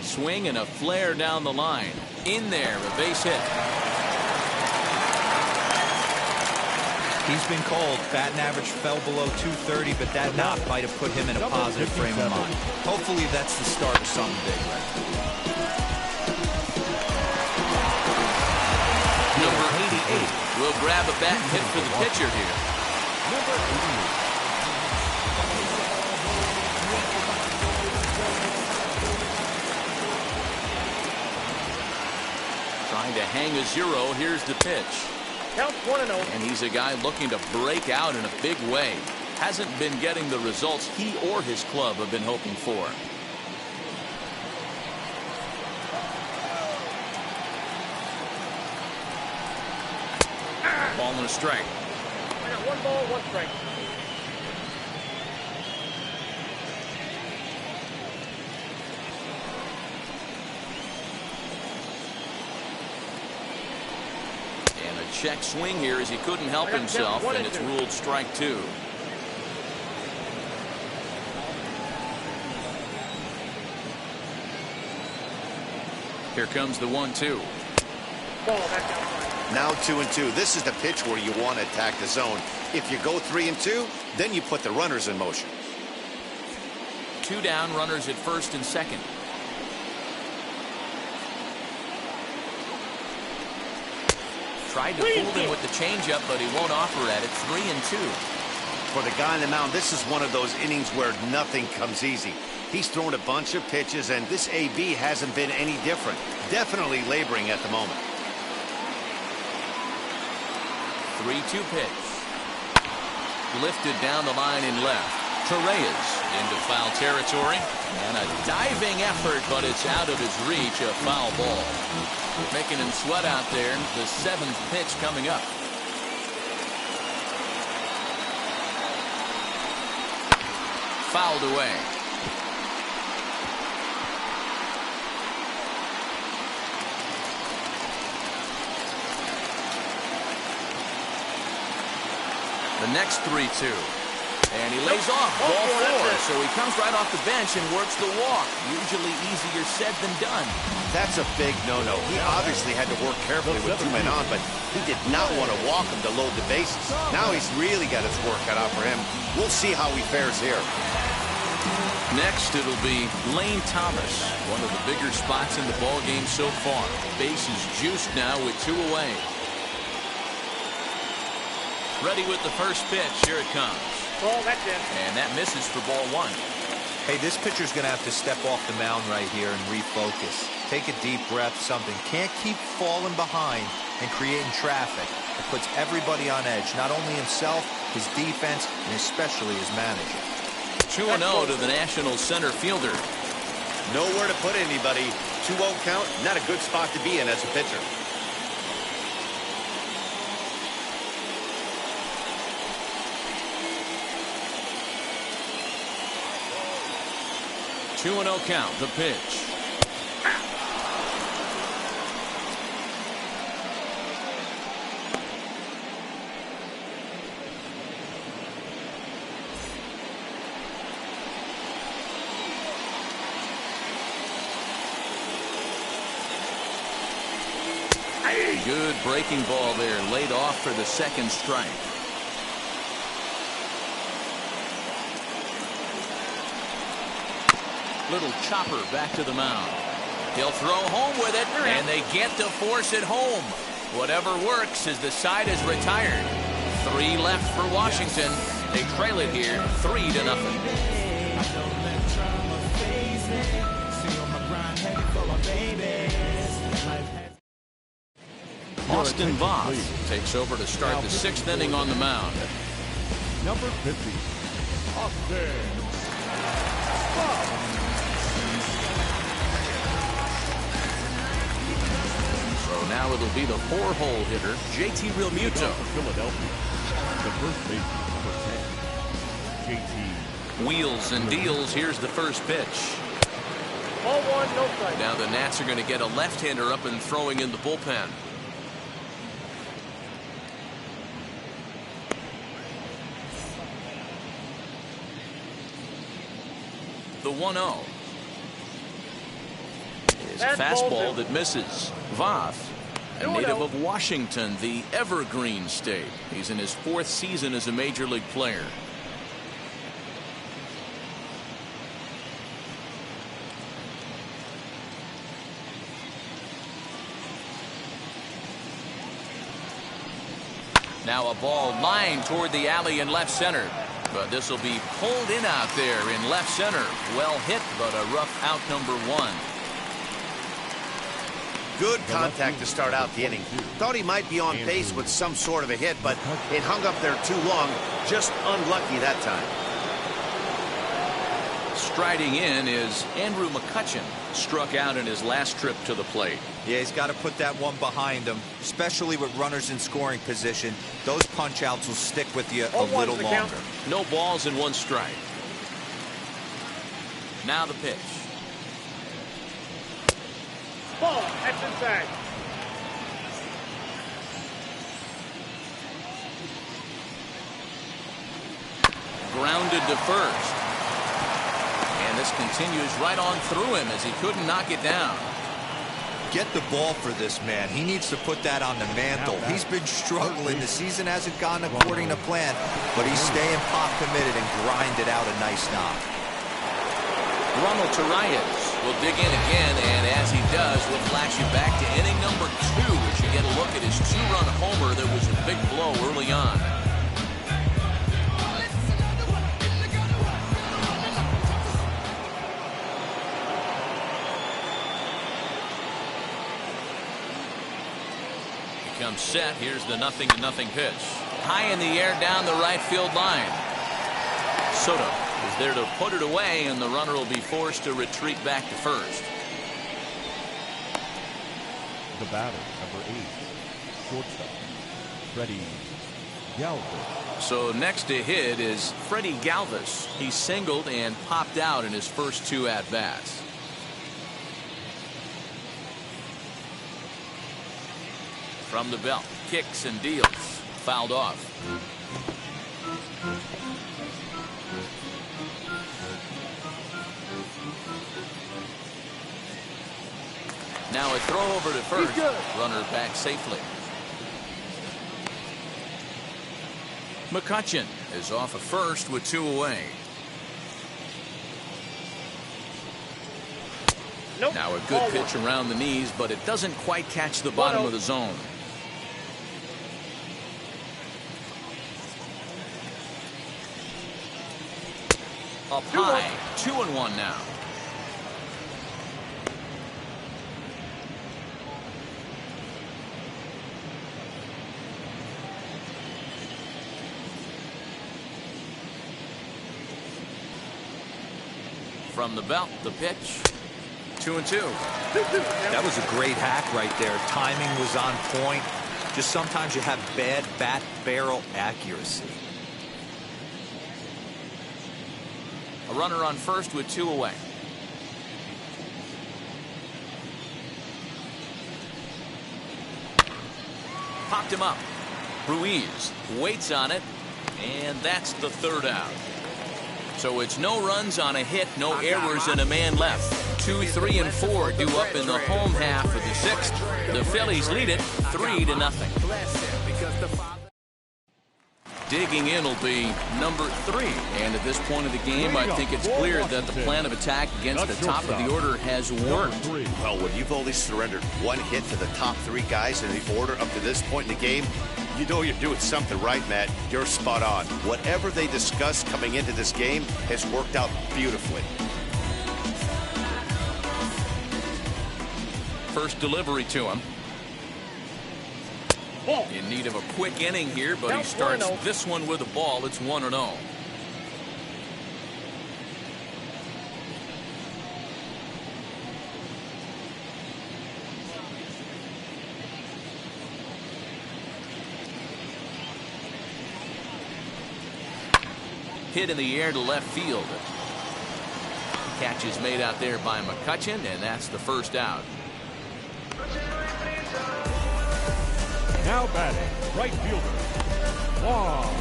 Swing and a flare down the line. In there, a base hit. He's been called. Batting average fell below 230, but that knock might have put him in a positive frame of mind. Hopefully that's the start of something big. Number 88 will grab a bat and hit for the pitcher here. Number 88. Trying to hang a 0. Here's the pitch. Count 1-0. And he's a guy looking to break out in a big way. Hasn't been getting the results he or his club have been hoping for. and a strike. I got 1 ball, 1 strike. And a check swing here as he couldn't help himself, and it's ruled strike 2. Here comes the 1-2. Ball, that's outside. Now 2-2. This is the pitch where you want to attack the zone. If you go 3-2, then you put the runners in motion. 2 down, runners at first and second. Tried to fool him with the changeup, but he won't offer at it. 3-2. For the guy on the mound, this is one of those innings where nothing comes easy. He's thrown a bunch of pitches, and this AB hasn't been any different. Definitely laboring at the moment. 3-2 pitch. Lifted down the line in left. Torreyes into foul territory. And a diving effort, but it's out of his reach. A foul ball. Making him sweat out there. The 7th pitch coming up. Fouled away. The next 3-2. And he lays off ball 4. So he comes right off the bench and works the walk. Usually easier said than done. That's a big no-no. He obviously had to work carefully with 2 men on, but he did not want to walk him to load the bases. Now he's really got his work cut out for him. We'll see how he fares here. Next, it'll be Lane Thomas, one of the bigger spots in the ball game so far. Bases juiced now with 2 away. Ready with the first pitch. Here it comes. Ball, that's in. And that misses for ball 1. Hey, this pitcher's going to have to step off the mound right here and refocus. Take a deep breath, something. Can't keep falling behind and creating traffic. It puts everybody on edge, not only himself, his defense, and especially his manager. 2-0 to the National center fielder. Nowhere to put anybody. 2-0 count, not a good spot to be in as a pitcher. Two 2-0 count. The pitch. Good breaking ball there, laid off for the second strike. Little chopper back to the mound. He'll throw home with it, and they get to force it home. Whatever works as the side is retired. 3 left for Washington. They trail it here 3-0. Austin Voth takes over to start the 6th inning on the mound. Number 50, Austin Voth. So now it'll be the 4-hole hitter, JT Realmuto. Philadelphia, the first baseman, number 10, JT. Wheels and deals. Here's the first pitch. Ball 1, no strike. Now the Nats are going to get a left-hander up and throwing in the bullpen. The 1-0 is a fastball that misses. Voth, a native of Washington, the Evergreen State. He's in his 4th season as a major league player. Now a ball lined toward the alley in left center. But this will be pulled in out there in left center. Well hit, but a rough out number 1. Good contact to start out the inning. Thought he might be on pace with some sort of a hit, but it hung up there too long. Just unlucky that time. Striding in is Andrew McCutchen. Struck out in his last trip to the plate. Yeah, he's got to put that one behind him, especially with runners in scoring position. Those punch outs will stick with you a little longer. No balls and 1 strike. Now the pitch. Ball. That's inside. Grounded to first. And this continues right on through him as he couldn't knock it down. Get the ball for this man. He needs to put that on the mantle. He's been struggling. The season hasn't gone according to plan, but he's staying pop committed and grinded out a nice knock. Ronald Torreyes will dig in again, and as he does, we'll flash you back to inning number 2 as you get a look at his 2-run homer that was a big blow early on. Comes set. Here's the 0-0 pitch. High in the air down the right field line. Soto is there to put it away, and the runner will be forced to retreat back to first. The batter, number 8, shortstop, Freddie Galvis. So next to hit is Freddie Galvis. He singled and popped out in his first 2 at-bats. From the belt, kicks and deals. Fouled off. Now a throw over to first. Runner back safely. McCutchen is off of first with 2 away. Nope. Now a good pitch around the knees, but it doesn't quite catch the bottom of the zone. Up high, 2-1 now. From the belt, the pitch. 2-2. That was a great hack right there. Timing was on point. Just sometimes you have bad bat barrel accuracy. A runner on first with 2 away. Popped him up. Ruiz waits on it, and that's the 3rd out. So it's no runs on a hit, no errors, and a man left. 2, 3, and 4 due up in the home half of the 6th. The Phillies lead it 3-0. Digging in will be number 3. And at this point of the game, I think it's clear that the plan of attack against the top of the order has worked. Well, when you've only surrendered 1 hit to the top 3 guys in the order up to this point in the game, you know you're doing something right, Matt. You're spot on. Whatever they discussed coming into this game has worked out beautifully. First delivery to him. In need of a quick inning here, but he starts this one with a ball. It's 1-0. Hit in the air to left field. Catch is made out there by McCutchen, and that's the 1st out. Now batting, right fielder, Juan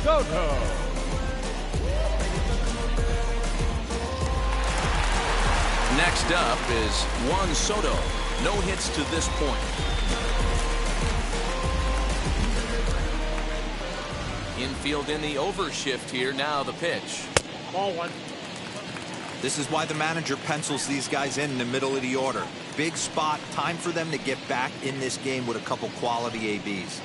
Soto. Next up is Juan Soto. No hits to this point. Infield in the overshift here. Now the pitch. Ball 1. This is why the manager pencils these guys in the middle of the order. Big spot. Time for them to get back in this game with a couple quality ABs.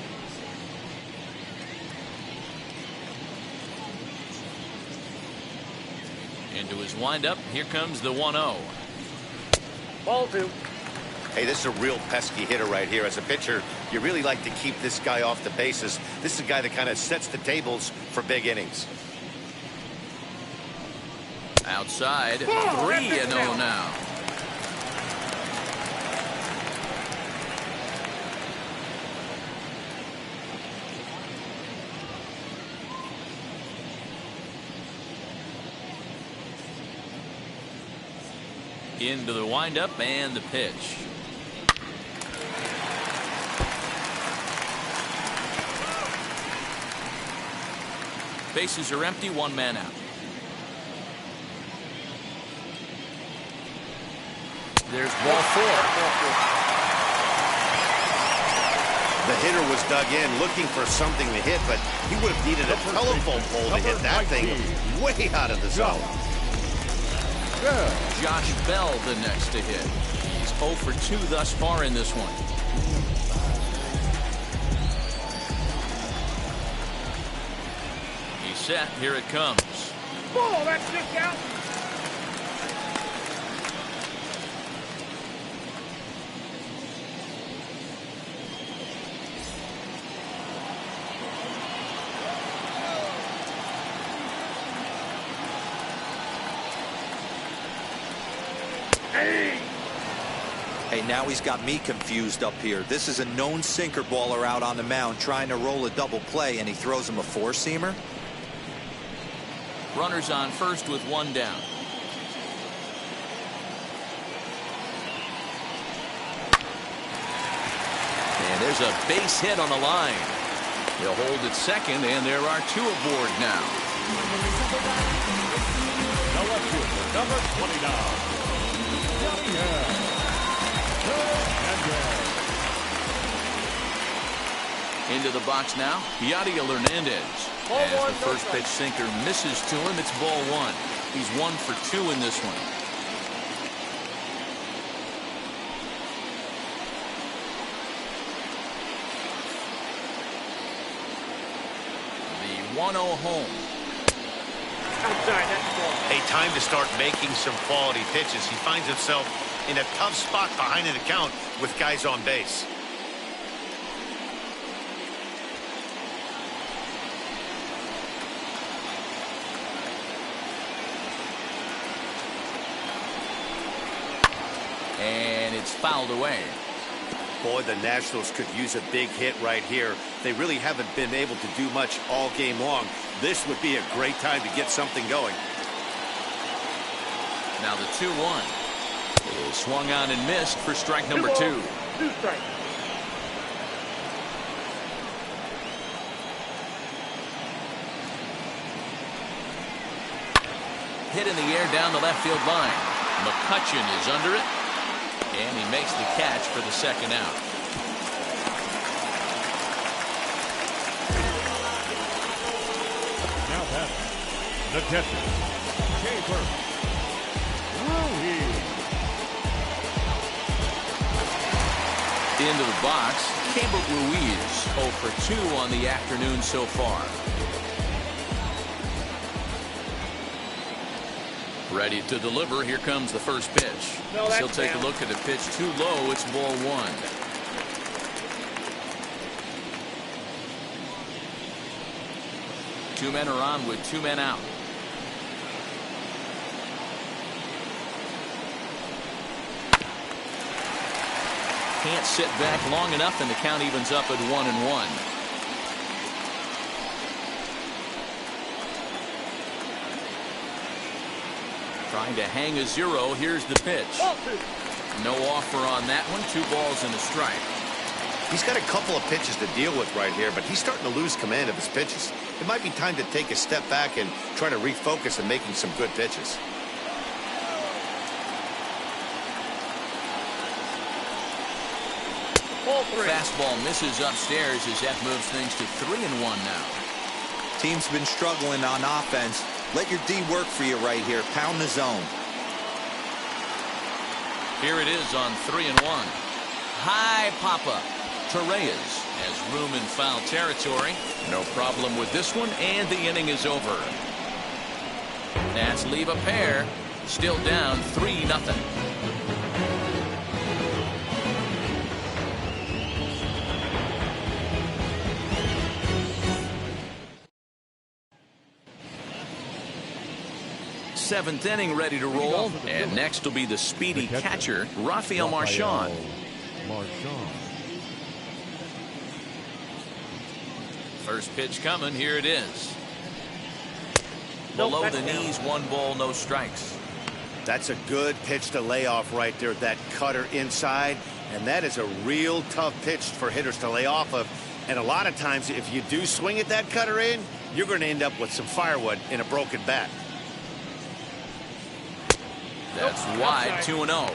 Into his windup. Here comes the 1-0. Ball 2. Hey, this is a real pesky hitter right here. As a pitcher, you really like to keep this guy off the bases. This is a guy that kind of sets the tables for big innings. Outside, 3-0 now. Into the windup and the pitch. Bases are empty, 1 man out. There's ball 4. The hitter was dug in looking for something to hit, but he would have needed a telephone pole to hit that thing way out of the zone. Josh Bell the next to hit. He's 0 for 2 thus far in this one. He's set. Here it comes. Ball, that's just out. Hey, now he's got me confused up here. This is a known sinker baller out on the mound trying to roll a double play, and he throws him a 4-seamer. Runners on first with 1 down. And there's a base hit on the line. They'll hold at second, and there are 2 aboard now. The left fielder, number 29. Into the box now, Yadier Hernandez. As the first pitch sinker misses to him, it's ball 1. He's 1 for 2 in this one. The 1-0 home. Outside, that's ball. A time to start making some quality pitches. He finds himself in a tough spot behind an account with guys on base. And it's fouled away. Boy, the Nationals could use a big hit right here. They really haven't been able to do much all game long. This would be a great time to get something going. Now the 2-1 is swung on and missed for strike number 2. 2 strikes. Hit in the air down the left field line. McCutchen is under it, and he makes the catch for the second out. Now batting, the catcher, Into the box, Keibert Ruiz 0 for 2 on the afternoon so far. Ready to deliver. Here comes the first pitch. No, He'll that's take down. a look at a pitch too low. It's ball 1. Two men are on with 2 men out. Can't sit back long enough, and the count evens up at 1-1. Trying to hang a 0. Here's the pitch. No offer on that one. 2 balls and a strike. He's got a couple of pitches to deal with right here, but he's starting to lose command of his pitches. It might be time to take a step back and try to refocus on making some good pitches. Fastball misses upstairs as that moves things to 3-1 now. Team's been struggling on offense. Let your D work for you right here. Pound the zone. Here it is on 3-1. High pop-up. Torreyes has room in foul territory. No problem with this one, and the inning is over. Nats leave a pair. Still down 3-0. 7th inning ready to roll. And next will be the speedy catcher, Rafael Marchand. First pitch coming. Here it is. Below the knees, 1 ball, no strikes. That's a good pitch to lay off right there. That cutter inside. And that is a real tough pitch for hitters to lay off of. And a lot of times, if you do swing at that cutter in, you're going to end up with some firewood in a broken bat. That's wide, 2-0.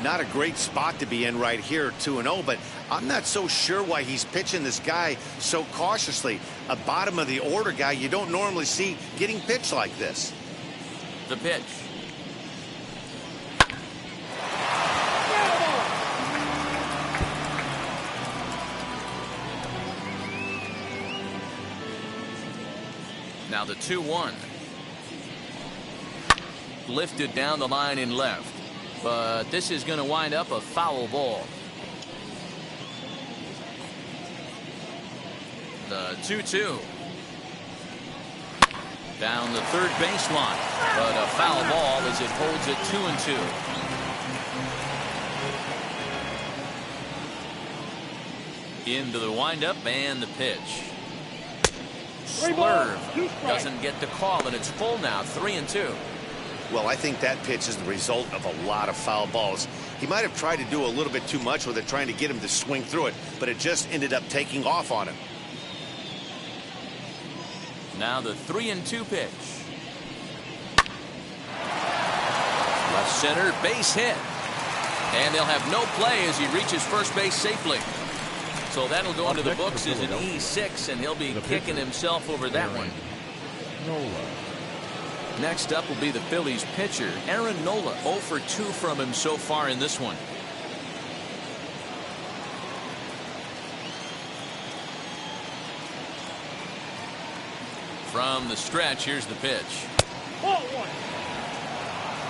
Not a great spot to be in right here, 2-0, but I'm not so sure why he's pitching this guy so cautiously. A bottom of the order guy you don't normally see getting pitched like this. The pitch. Now the 2-1. Lifted down the line in left. But this is going to wind up a foul ball. The 2-2. Down the third baseline. But a foul ball as it holds it 2-2. Into the windup and the pitch. Swerve. Doesn't get the call, and it's full now, 3-2. Well, I think that pitch is the result of a lot of foul balls. He might have tried to do a little bit too much with it, trying to get him to swing through it, but it just ended up taking off on him. Now the 3-2 pitch. Left center, base hit. And they'll have no play as he reaches first base safely. So that'll go into the books as an E6, and he'll be kicking himself over that one. Next up will be the Phillies pitcher, Aaron Nola. 0 for 2 from him so far in this one. From the stretch, here's the pitch. Ball 1.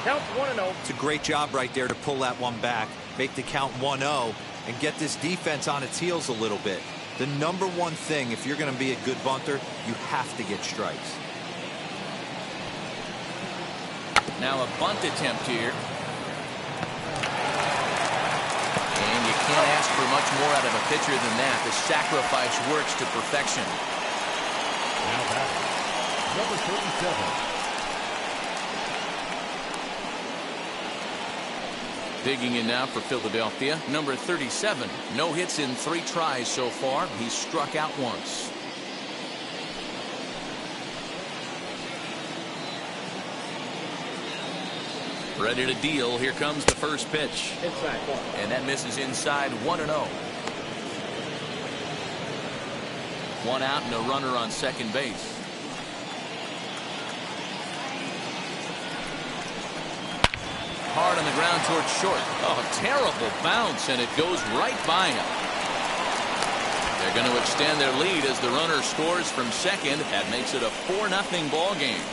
Count 1-0. It's a great job right there to pull that one back, make the count 1-0, and get this defense on its heels a little bit. The number one thing, if you're going to be a good bunter, you have to get strikes. Now a bunt attempt here. And you can't ask for much more out of a pitcher than that. The sacrifice works to perfection. Now batting, number 37. Digging in now for Philadelphia, number 37. No hits in 3 tries so far. He's struck out once. Ready to deal. Here comes the first pitch. Inside ball. And that misses inside, 1-0. 1 out and a runner on second base. Hard on the ground towards short. Oh, terrible bounce, and it goes right by him. They're going to extend their lead as the runner scores from second. That makes it a 4-0 ball game.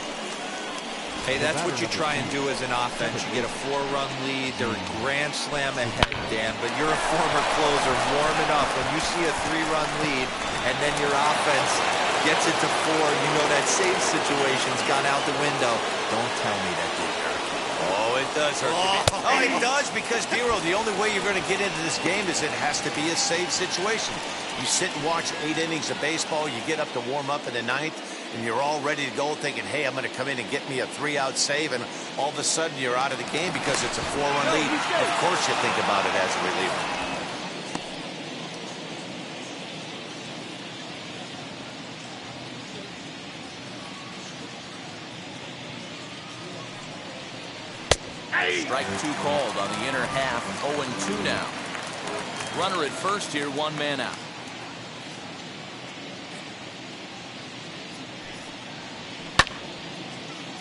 Hey, that's what you try and do as an offense. You get a 4-run lead. They're a grand slam ahead, Dan, but you're a former closer, warming up. When you see a 3-run lead and then your offense gets it to 4, you know that save situation's gone out the window. Don't tell me that didn't hurt. Oh, it does hurt. Oh, it does, because, Dero, the only way you're going to get into this game is it has to be a save situation. You sit and watch 8 innings of baseball, you get up to warm up in the 9th, and you're all ready to go thinking, hey, I'm going to come in and get me a 3-out save, and all of a sudden you're out of the game because it's a 4-run lead. Of course you think about it as a reliever. Strike 2 called on the inner half. 0-2 now. Runner at first here, 1 man out.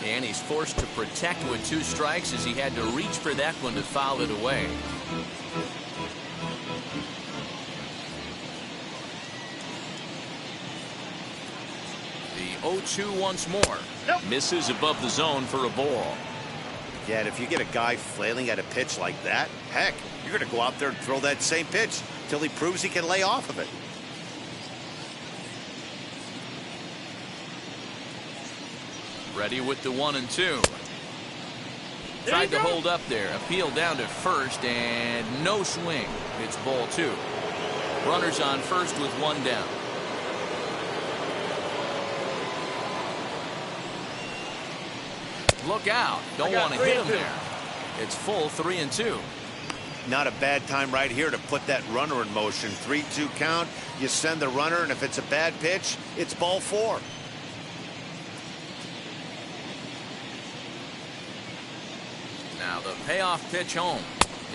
And he's forced to protect with 2 strikes as he had to reach for that one to foul it away. The 0-2 once more. Misses above the zone for a ball. Yeah, and if you get a guy flailing at a pitch like that, heck, you're going to go out there and throw that same pitch till he proves he can lay off of it. Ready with the 1-2. Tried to hold up there. Appeal down to first and no swing. It's ball 2. Runners on first with 1 down. Look out. Don't want to hit him there. It's full 3-2. Not a bad time right here to put that runner in motion. 3-2 count. You send the runner, and if it's a bad pitch, it's ball 4. Now the payoff pitch home.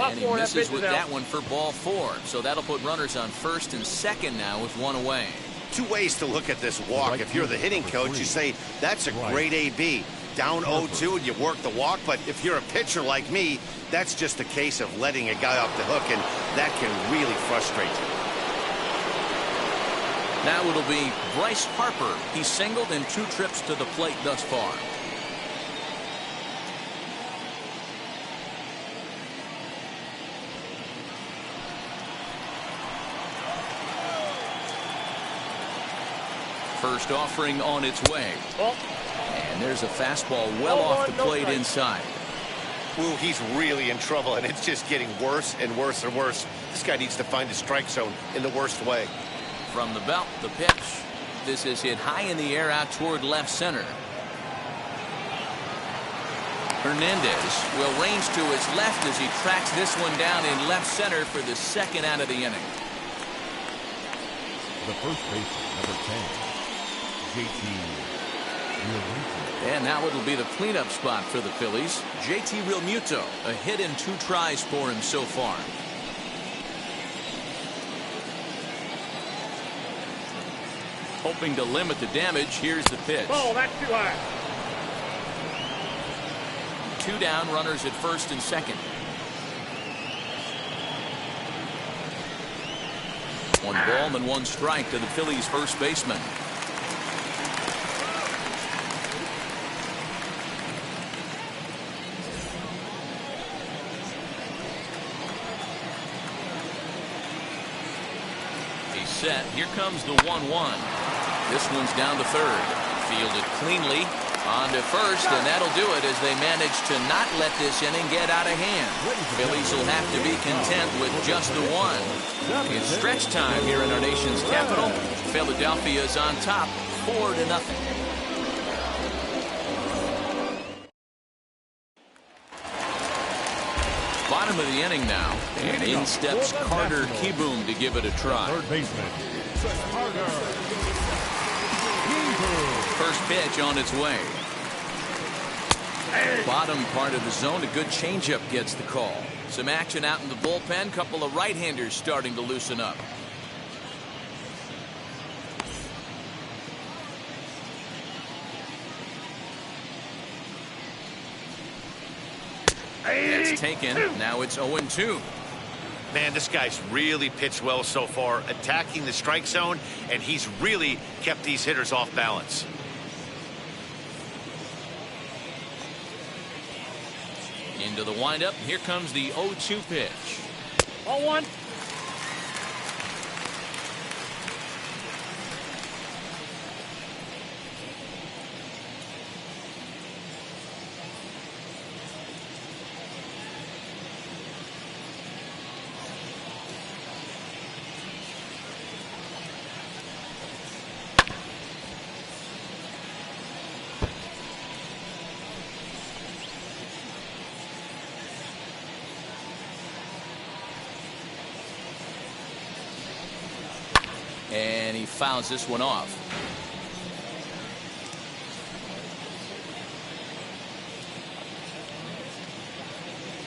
And he misses with that one for ball 4. So that'll put runners on first and second now with 1 away. 2 ways to look at this walk. If you're the hitting coach, you say, that's a great AB. Down 0-2 and you work the walk. But if you're a pitcher like me, that's just a case of letting a guy off the hook, and that can really frustrate you. Now it'll be Bryce Harper. He's singled in 2 trips to the plate thus far. First offering on its way. And there's a fastball well off the plate inside. Ooh, he's really in trouble, and it's just getting worse and worse and worse. This guy needs to find the strike zone in the worst way. From the belt, the pitch. This is hit high in the air out toward left center. Hernandez will range to his left as he tracks this one down in left center for the 2nd out of the inning. The first baseman, number 10, JT. And now it'll be the cleanup spot for the Phillies. JT Realmuto, a hit in 2 tries for him so far. Hoping to limit the damage. Here's the pitch. Oh, that's too high. 2 down, runners at first and second. 1 ball and 1 strike to the Phillies first baseman. He's set. Here comes the 1-1. This one's down to third. Fielded cleanly. On to first, and that'll do it as they manage to not let this inning get out of hand. Phillies will have to be content with just the 1. It's stretch time here in our nation's capital. Philadelphia is on top, 4-0. Bottom of the inning now, and in steps Carter Kieboom to give it a try. Third baseman, Carter. First pitch on its way. Bottom part of the zone, a good changeup gets the call. Some action out in the bullpen. Couple of right-handers starting to loosen up. That's taken. Now it's 0-2. Man, this guy's really pitched well so far, attacking the strike zone, and he's really kept these hitters off balance. Into the windup. Here comes the 0-2 pitch. 0-1. And he fouls this one off.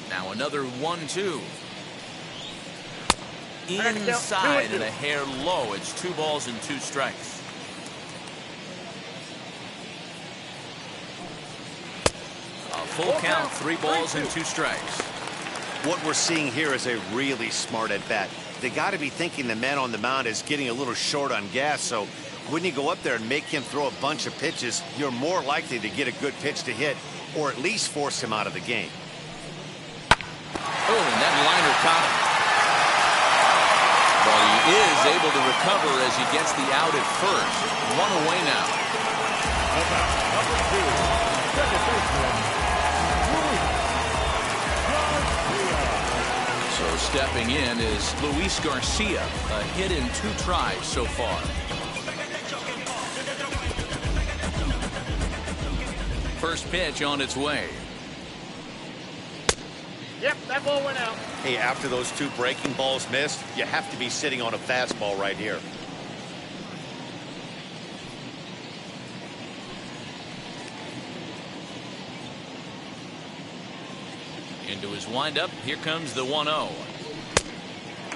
Now another 1-2. Inside and a hair low. It's 2 balls and 2 strikes. A full count, 3 balls and 2 strikes. What we're seeing here is a really smart at bat. They got to be thinking the man on the mound is getting a little short on gas, so when you go up there and make him throw a bunch of pitches, you're more likely to get a good pitch to hit or at least force him out of the game. Oh, and that liner caught him. But he is able to recover as he gets the out at first. 1 away now. Number 2, second baseman, So stepping in is Luis Garcia, a hit in 2 tries so far. First pitch on its way. Yep, that ball went out. Hey, after those 2 breaking balls missed, you have to be sitting on a fastball right here. Into his windup, here comes the 1-0.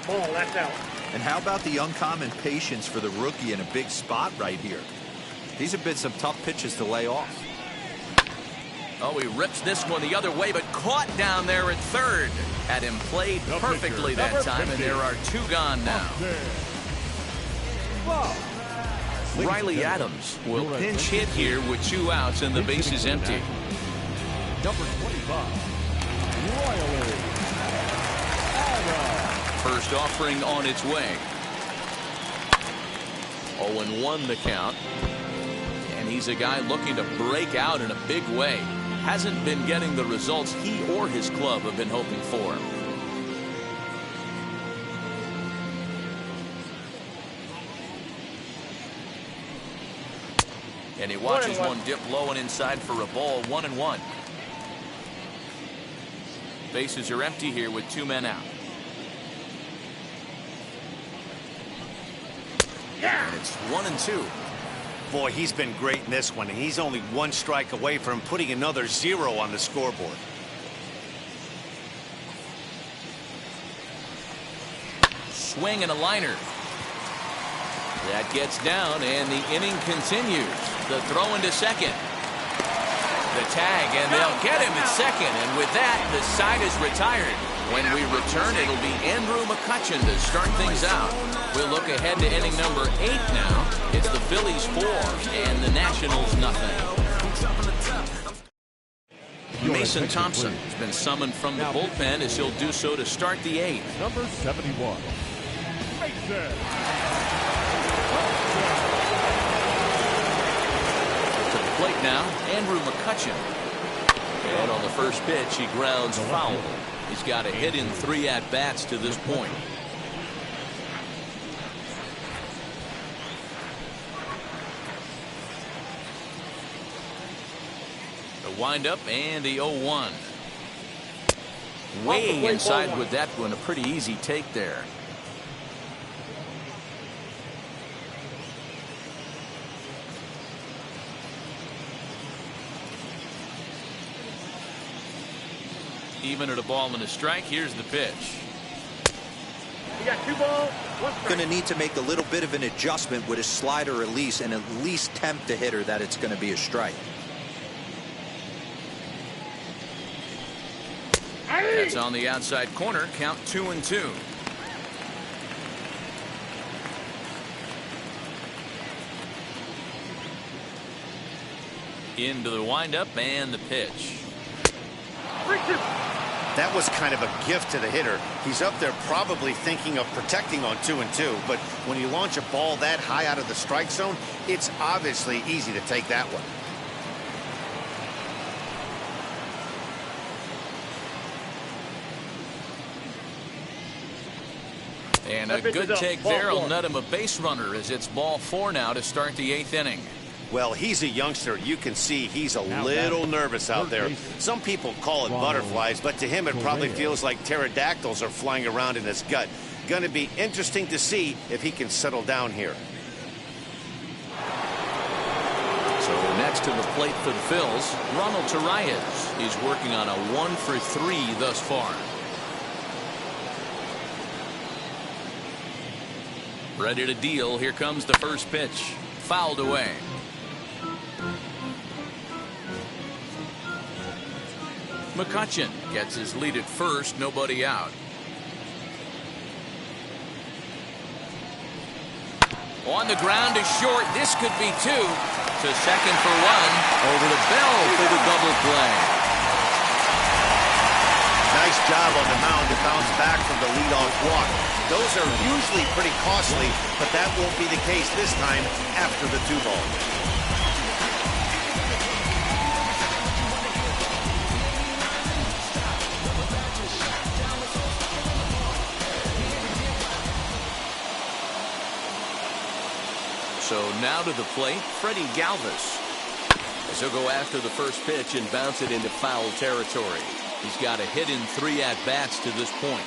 Ball, that's out. And how about the uncommon patience for the rookie in a big spot right here? These have been some tough pitches to lay off. Oh, he rips this one the other way, but caught down there at third. Had him played perfectly that time, and there are 2 gone now. Riley Adams will pinch hit here with 2 outs and the bases empty. Number 25, Riley Adams. First offering on its way. 0-1 the count. And he's a guy looking to break out in a big way. Hasn't been getting the results he or his club have been hoping for. And he watches one dip low and inside for a ball. 1-1. Bases are empty here with 2 men out. And it's 1-2. Boy, he's been great in this one, and he's only 1 strike away from putting another 0 on the scoreboard. Swing and a liner. That gets down, and the inning continues. The throw into second. The tag, and they'll get him at second. And with that, the side is retired. When we return, it'll be Andrew McCutchen to start things out. We'll look ahead to inning number 8 now. It's the Phillies 4 and the Nationals nothing. Mason Thompson has been summoned from the bullpen as he'll do so to start the 8th. Number 71, Mason. To the plate now, Andrew McCutchen. And on the first pitch, he grounds foul. He's got a hit in 3 at-bats to this point. The windup and the 0-1. Way inside with that one. A pretty easy take there. Even at a ball and a strike. Here's the pitch. You got 2 balls, 1 strike. Going to need to make a little bit of an adjustment with his slider release and at least tempt the hitter that it's going to be a strike. That's on the outside corner. Count 2-2. Into the windup and the pitch. 3-2. That was kind of a gift to the hitter. He's up there probably thinking of protecting on 2-2, but when you launch a ball that high out of the strike zone, it's obviously easy to take that one. And a good take there will net him a base runner as it's ball 4 now to start the 8th inning. Well, he's a youngster. You can see he's a little nervous out there. Some people call it butterflies, but to him it probably feels like pterodactyls are flying around in his gut. Going to be interesting to see if he can settle down here. So next to the plate for the Phils, Ronald Torreyes. He's working on a 1-for-3 thus far. Ready to deal. Here comes the first pitch. Fouled away. McCutchen gets his lead at first. Nobody out. On the ground is short. This could be 2. To second for 1. Over to Bell for the double play. Nice job on the mound to bounce back from the leadoff walk. Those are usually pretty costly, but that won't be the case this time after the 2-ball. So now to the plate, Freddie Galvis. As he'll go after the first pitch and bounce it into foul territory. He's got a hit in 3 at-bats to this point.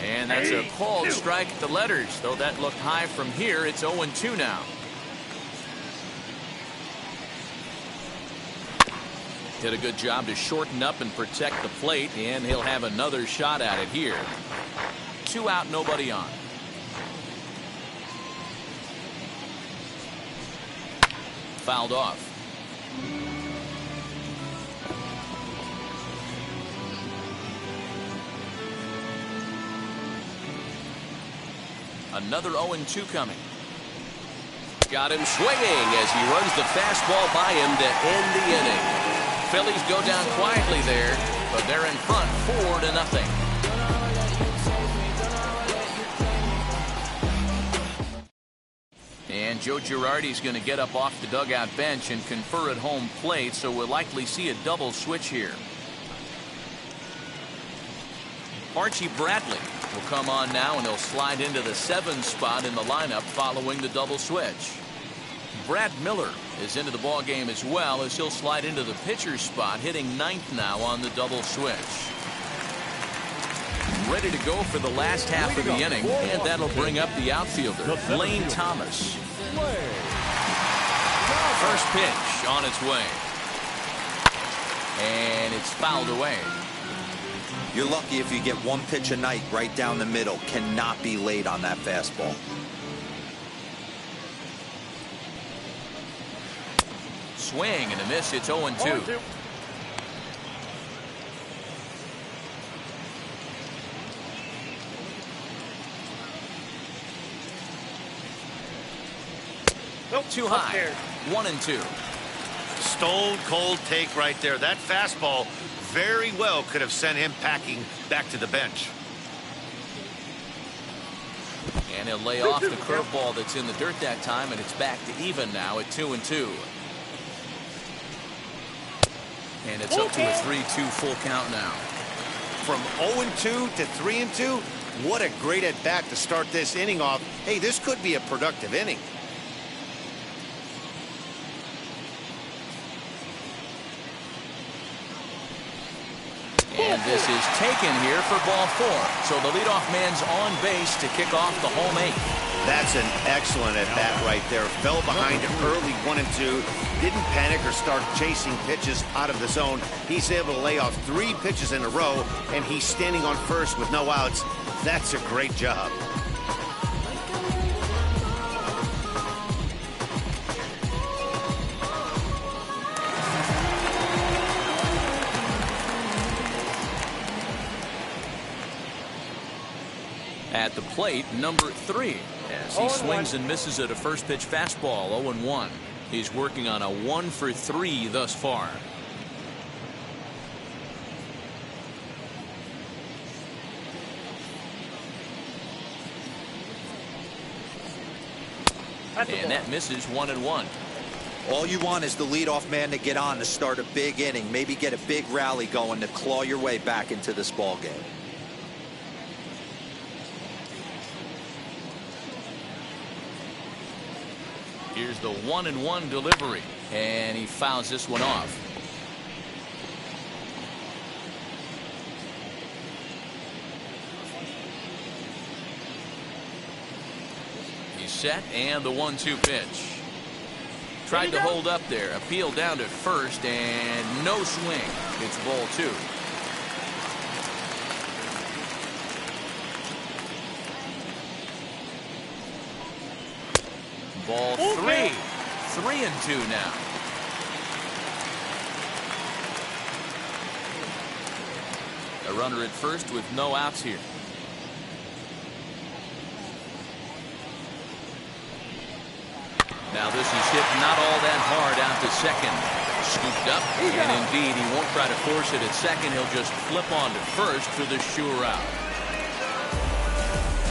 And that's a called strike at the letters. Though that looked high from here, it's 0-2 now. Did a good job to shorten up and protect the plate, and he'll have another shot at it here. 2 out, nobody on. Fouled off. Another 0-2 coming. Got him swinging as he runs the fastball by him to end the inning. Phillies go down quietly there, but they're in front 4-0. And Joe Girardi's going to get up off the dugout bench and confer at home plate, so we'll likely see a double switch here. Archie Bradley will come on now, and he'll slide into the 7 spot in the lineup following the double switch. Brad Miller is into the ball game as well, as he'll slide into the pitcher's spot, hitting 9th now on the double switch. Ready to go for the last half of the inning, and that'll bring up the outfielder, Lane Thomas. First pitch on its way. And it's fouled away. You're lucky if you get 1 pitch a night right down the middle. Cannot be late on that fastball. Swing and a miss. It's 0-2. Nope, too high. 1-2. Stone cold take right there. That fastball very well could have sent him packing back to the bench. And he'll lay off the curveball that's in the dirt that time, and it's back to even now at 2-2. And it's up to a 3-2 full count now. From 0-2 to 3-2, what a great at bat to start this inning off. Hey, this could be a productive inning. And this is taken here for ball 4. So the leadoff man's on base to kick off the home 8th. That's an excellent at bat right there. Fell behind early 1-2. Didn't panic or start chasing pitches out of the zone. He's able to lay off 3 pitches in a row, and he's standing on first with no outs. That's a great job. At the plate, number 3, as he swings and misses at a first pitch fastball. 0-1. He's working on a 1-for-3 thus far. And that misses 1-1. All you want is the leadoff man to get on to start a big inning, maybe get a big rally going to claw your way back into this ball game. Here's the 1-1 delivery, and he fouls this one off. He's set, and the 1-2 pitch. Tried to hold up there, appeal down to first, and no swing. It's ball 2. Ball 3. 3-2 now. A runner at first with no outs here. Now this is hit not all that hard out to second. Scooped up, and indeed he won't try to force it at second. He'll just flip on to first for the sure out.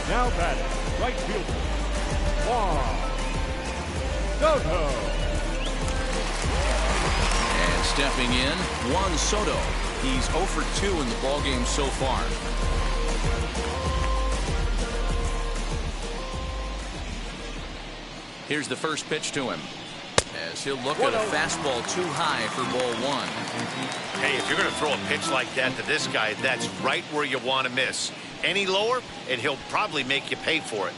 Now batting, right fielder, Juan Soto. And step Stepping in, Juan Soto. He's 0 for 2 in the ballgame so far. Here's the first pitch to him, as he'll look at a fastball too high for ball 1. Hey, if you're going to throw a pitch like that to this guy, that's right where you want to miss. Any lower, and he'll probably make you pay for it.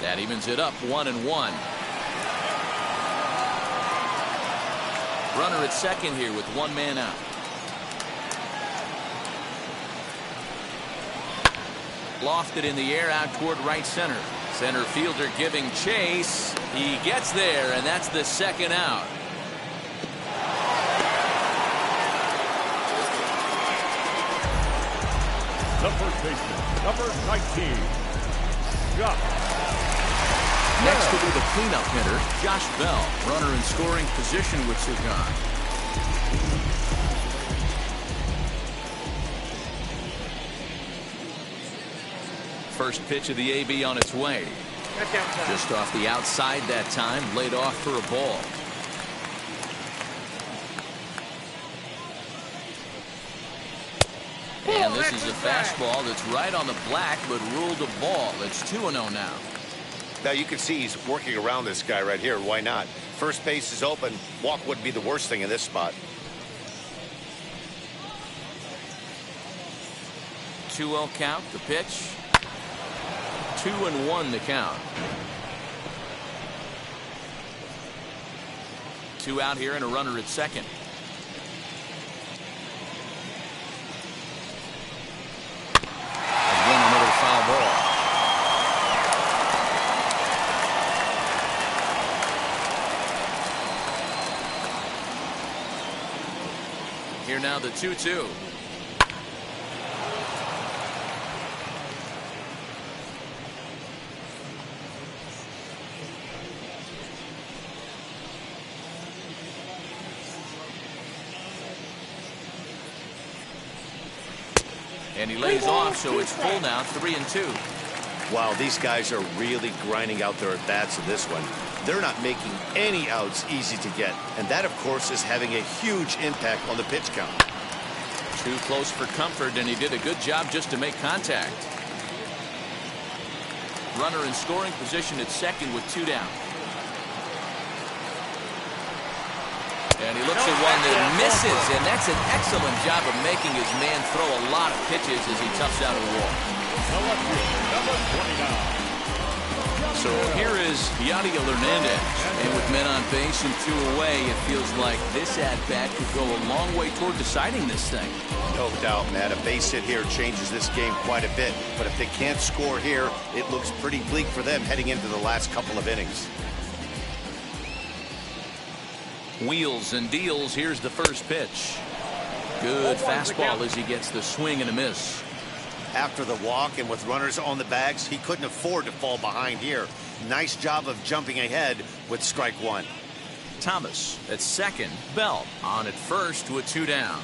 That evens it up 1-1. Runner at second here with 1 man out. Lofted in the air out toward right center. Center fielder giving chase. He gets there, and that's the second out. The first baseman, number 19, Josh. Next will be the cleanup hitter, Josh Bell. Runner in scoring position with 2 gone. First pitch of the AB on its way. Just off the outside that time, laid off for a ball. And this is a fastball that's right on the black, but ruled a ball. It's 2-0 now. Now you can see he's working around this guy right here. Why not? First base is open. Walk wouldn't be the worst thing in this spot. 2-0 count, the pitch. 2-1 the count. 2 out here and a runner at second. Again, another foul ball. Here now the 2-2. And he lays off, so it's full now, 3-2. Wow, these guys are really grinding out their at-bats in this one. They're not making any outs easy to get. And that, of course, is having a huge impact on the pitch count. Too close for comfort, and he did a good job just to make contact. Runner in scoring position at second with 2 down. And he looks at one that misses, and that's an excellent job of making his man throw a lot of pitches as he toughs out a wall. So here is Yadier Hernandez, and with men on base and 2 away, it feels like this at-bat could go a long way toward deciding this thing. No doubt, Matt. A base hit here changes this game quite a bit. But if they can't score here, it looks pretty bleak for them heading into the last couple of innings. Wheels and deals. Here's the first pitch. Good fastball as he gets the swing and a miss. After the walk and with runners on the bags, he couldn't afford to fall behind here. Nice job of jumping ahead with strike 1. Thomas at second. Bell on at first with 2 down.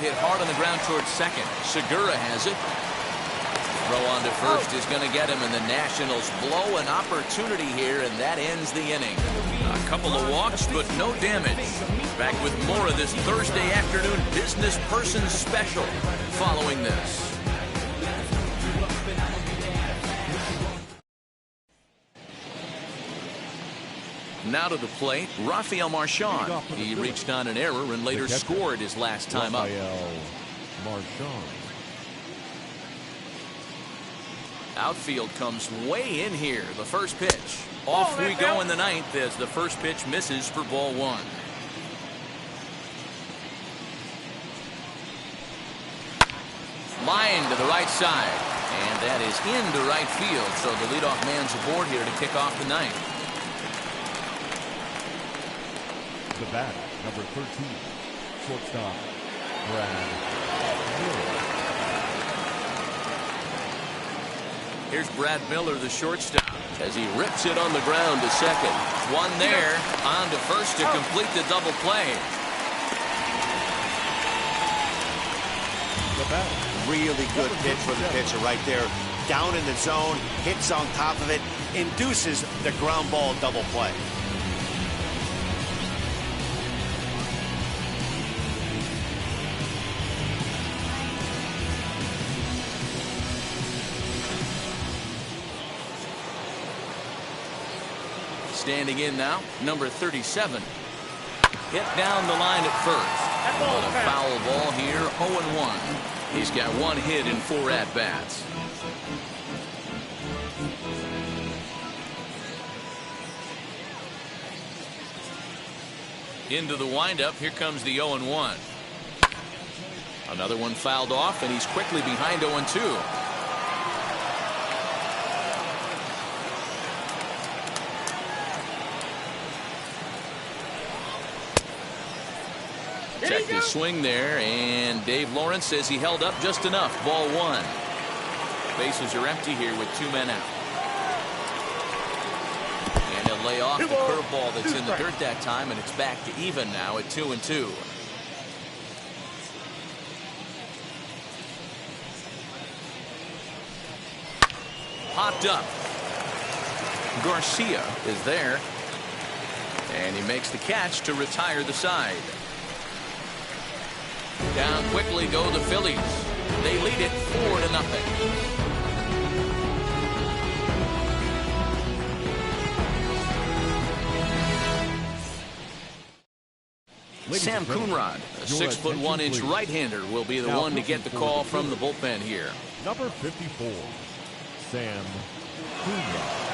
Hit hard on the ground towards second. Segura has it. Throw on to first is going to get him, and the Nationals blow an opportunity here, and that ends the inning. A couple of walks, but no damage. Back with more of this Thursday afternoon business person special following this. Now to the plate, Rafael Marchand. He reached on an error and later scored his last time up. Marchand. Outfield comes way in here. The first pitch. Off we go in the ninth as the first pitch misses for ball 1. Line to the right side. And that is into right field. So the leadoff man's aboard here to kick off the ninth. The bat, number 13, shortstop, Brad Miller. Here's Brad Miller, the shortstop, as he rips it on the ground to second. One there, on to first to complete the double play. bat. Really good pitch for the pitcher right there. Down in the zone, hits on top of it, induces the ground ball double play. Standing in now, number 37. Hit down the line at first. But a foul ball here, 0-1. He's got one hit in 4 at-bats. Into the windup, here comes the 0-1. Another one fouled off, and he's quickly behind 0-2. Check his swing there, and Dave Lawrence says he held up just enough. Ball 1. Bases are empty here with 2 men out. And he'll lay off the curveball that's in the dirt that time, and it's back to even now at 2-2. Popped up. Garcia is there, and he makes the catch to retire the side. Down quickly go the Phillies. They lead it 4-0. Sam Coonrod, a 6'1" right-hander, will be the one to get the call from the bullpen here. Number 54, Sam Coonrod.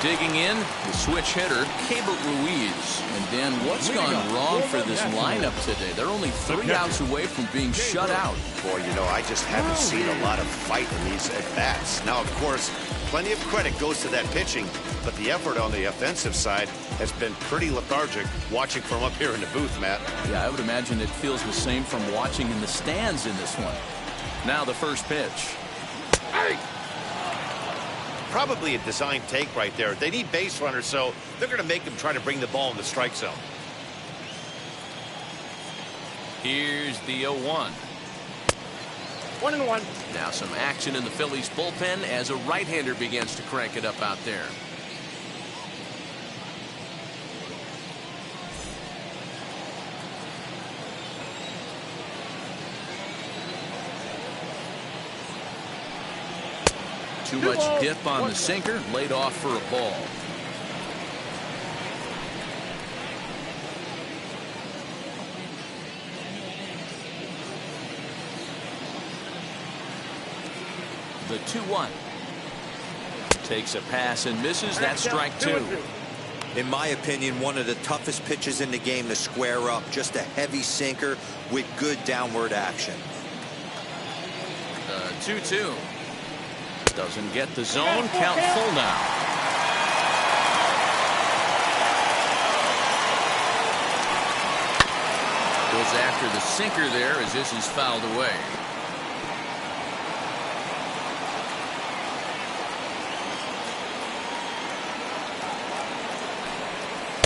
Digging in, the switch hitter, Keibert Ruiz. And Dan, what's gone wrong for this lineup today? They're only 3 outs away from being shut out. Boy, you know, I just haven't seen a lot of fight in these at-bats. Now, of course, plenty of credit goes to that pitching, but the effort on the offensive side has been pretty lethargic watching from up here in the booth, Matt. Yeah, I would imagine it feels the same from watching in the stands in this one. Now the first pitch. Hey! Probably a design take right there. They need base runners, so they're going to make them try to bring the ball in the strike zone. Here's the 0-1. 1-1. Now some action in the Phillies bullpen as a right-hander begins to crank it up out there. Too much dip on the sinker, laid off for a ball. The 2-1. Takes a pass and misses. That's strike 2. In my opinion, one of the toughest pitches in the game to square up. Just a heavy sinker with good downward action. The 2-2. Doesn't get the zone. Count full now. Goes after the sinker there as this is fouled away.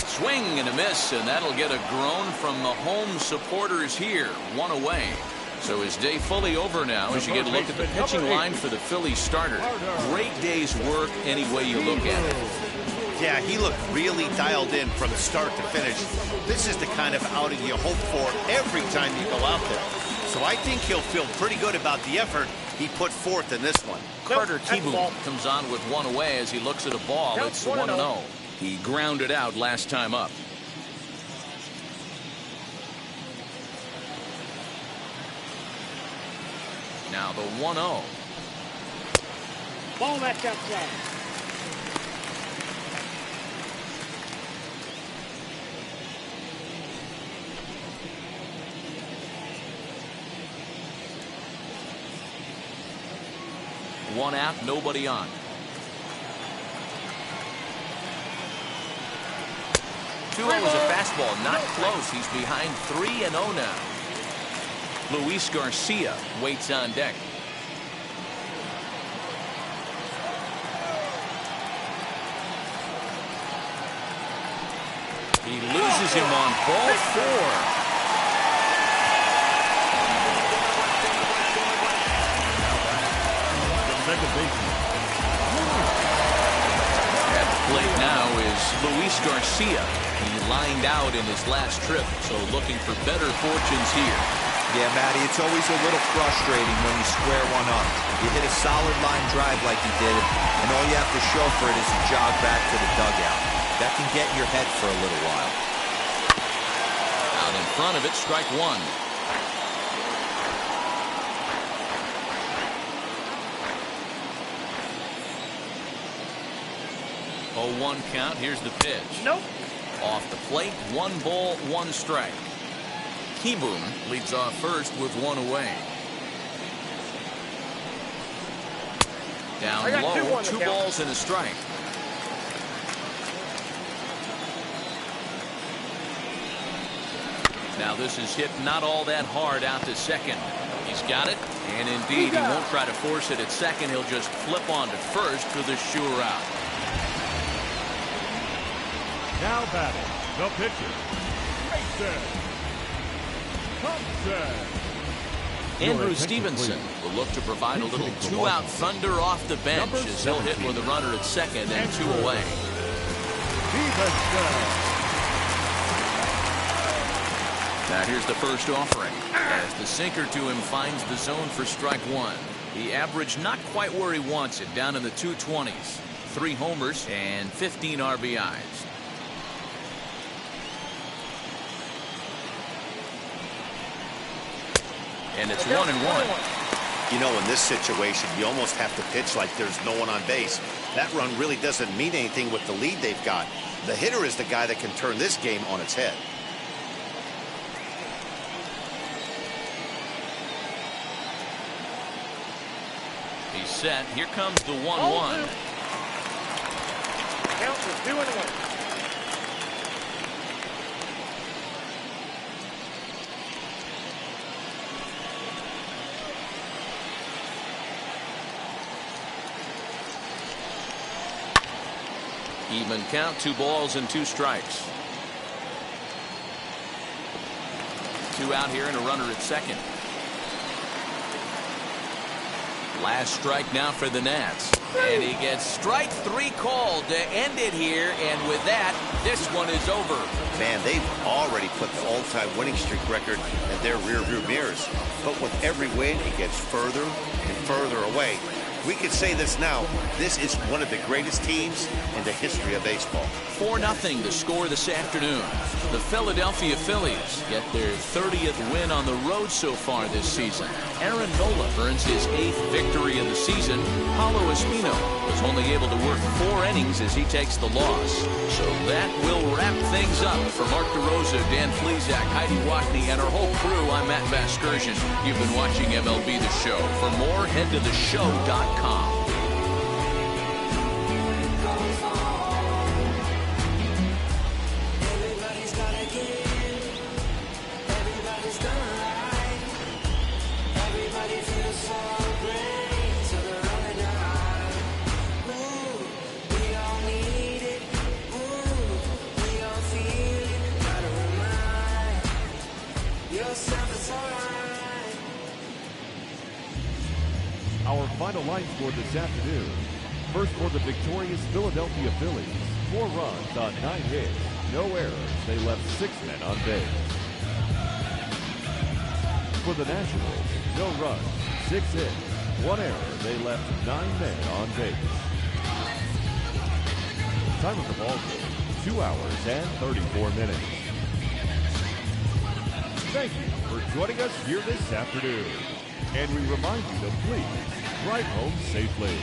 Swing and a miss, and that'll get a groan from the home supporters here. 1 away. So his day fully over now as you get a look at the pitching line for the Phillies starter. Great day's work any way you look at it. Yeah, he looked really dialed in from start to finish. This is the kind of outing you hope for every time you go out there. So I think he'll feel pretty good about the effort he put forth in this one. Carter Kieboom comes on with 1 away as he looks at a ball. It's 1-0. He grounded out last time up. Now the 1-0. Ball match outside. One out, nobody on. Two was a fastball, not close. He's behind 3-0 now. Luis Garcia waits on deck. He loses him on ball 4. the baseman. At the plate now is Luis Garcia. He lined out in his last trip, so looking for better fortunes here. Yeah, Matty, it's always a little frustrating when you square one up. You hit a solid line drive like he did, and all you have to show for it is a jog back to the dugout. That can get in your head for a little while. Out in front of it, strike one. Oh, 1 count. Here's the pitch. Nope. Off the plate, 1 ball, 1 strike. Kieboom leads off first with 1 away. Down low, 2 balls and a strike. Now this is hit not all that hard out to second. He's got it, and indeed he won't try to force it at second. He'll just flip on to first for the sure out. Now batting, the pitcher, Mason Thompson. Andrew Stevenson will look to provide a little 2-out thunder off the bench as he'll hit with a runner at second and 2 away. Now here's the first offering as the sinker to him finds the zone for strike one. The average not quite where he wants it, down in the 220s. 3 homers and 15 RBIs. And it's 1-1. You know, in this situation, you almost have to pitch like there's no one on base. That run really doesn't mean anything with the lead they've got. The hitter is the guy that can turn this game on its head. He's set. Here comes the 1-1. Count is 2-1. Even count, 2 balls and 2 strikes. 2 out here and a runner at second. Last strike now for the Nats. And he gets strike 3 called to end it here. And with that, this one is over. Man, they've already put the all-time winning streak record in their rearview mirrors. But with every win, it gets further and further away. We could say this now. This is one of the greatest teams in the history of baseball. 4-0 the score this afternoon. The Philadelphia Phillies get their 30th win on the road so far this season. Aaron Nola earns his 8th victory of the season. Paulo Espino was only able to work 4 innings as he takes the loss. So that will wrap things up. For Mark DeRosa, Dan Flezak, Heidi Watney, and our whole crew, I'm Matt Vasgersian. You've been watching MLB The Show. For more, head to theshow.com. Our final line score this afternoon. First for the victorious Philadelphia Phillies. 4 runs on 9 hits. No errors. They left 6 men on base. For the Nationals, no runs, 6 hits. 1 error. They left 9 men on base. Time of the ball game, 2 hours and 34 minutes. Thank you for joining us here this afternoon. And we remind you to please drive home safely.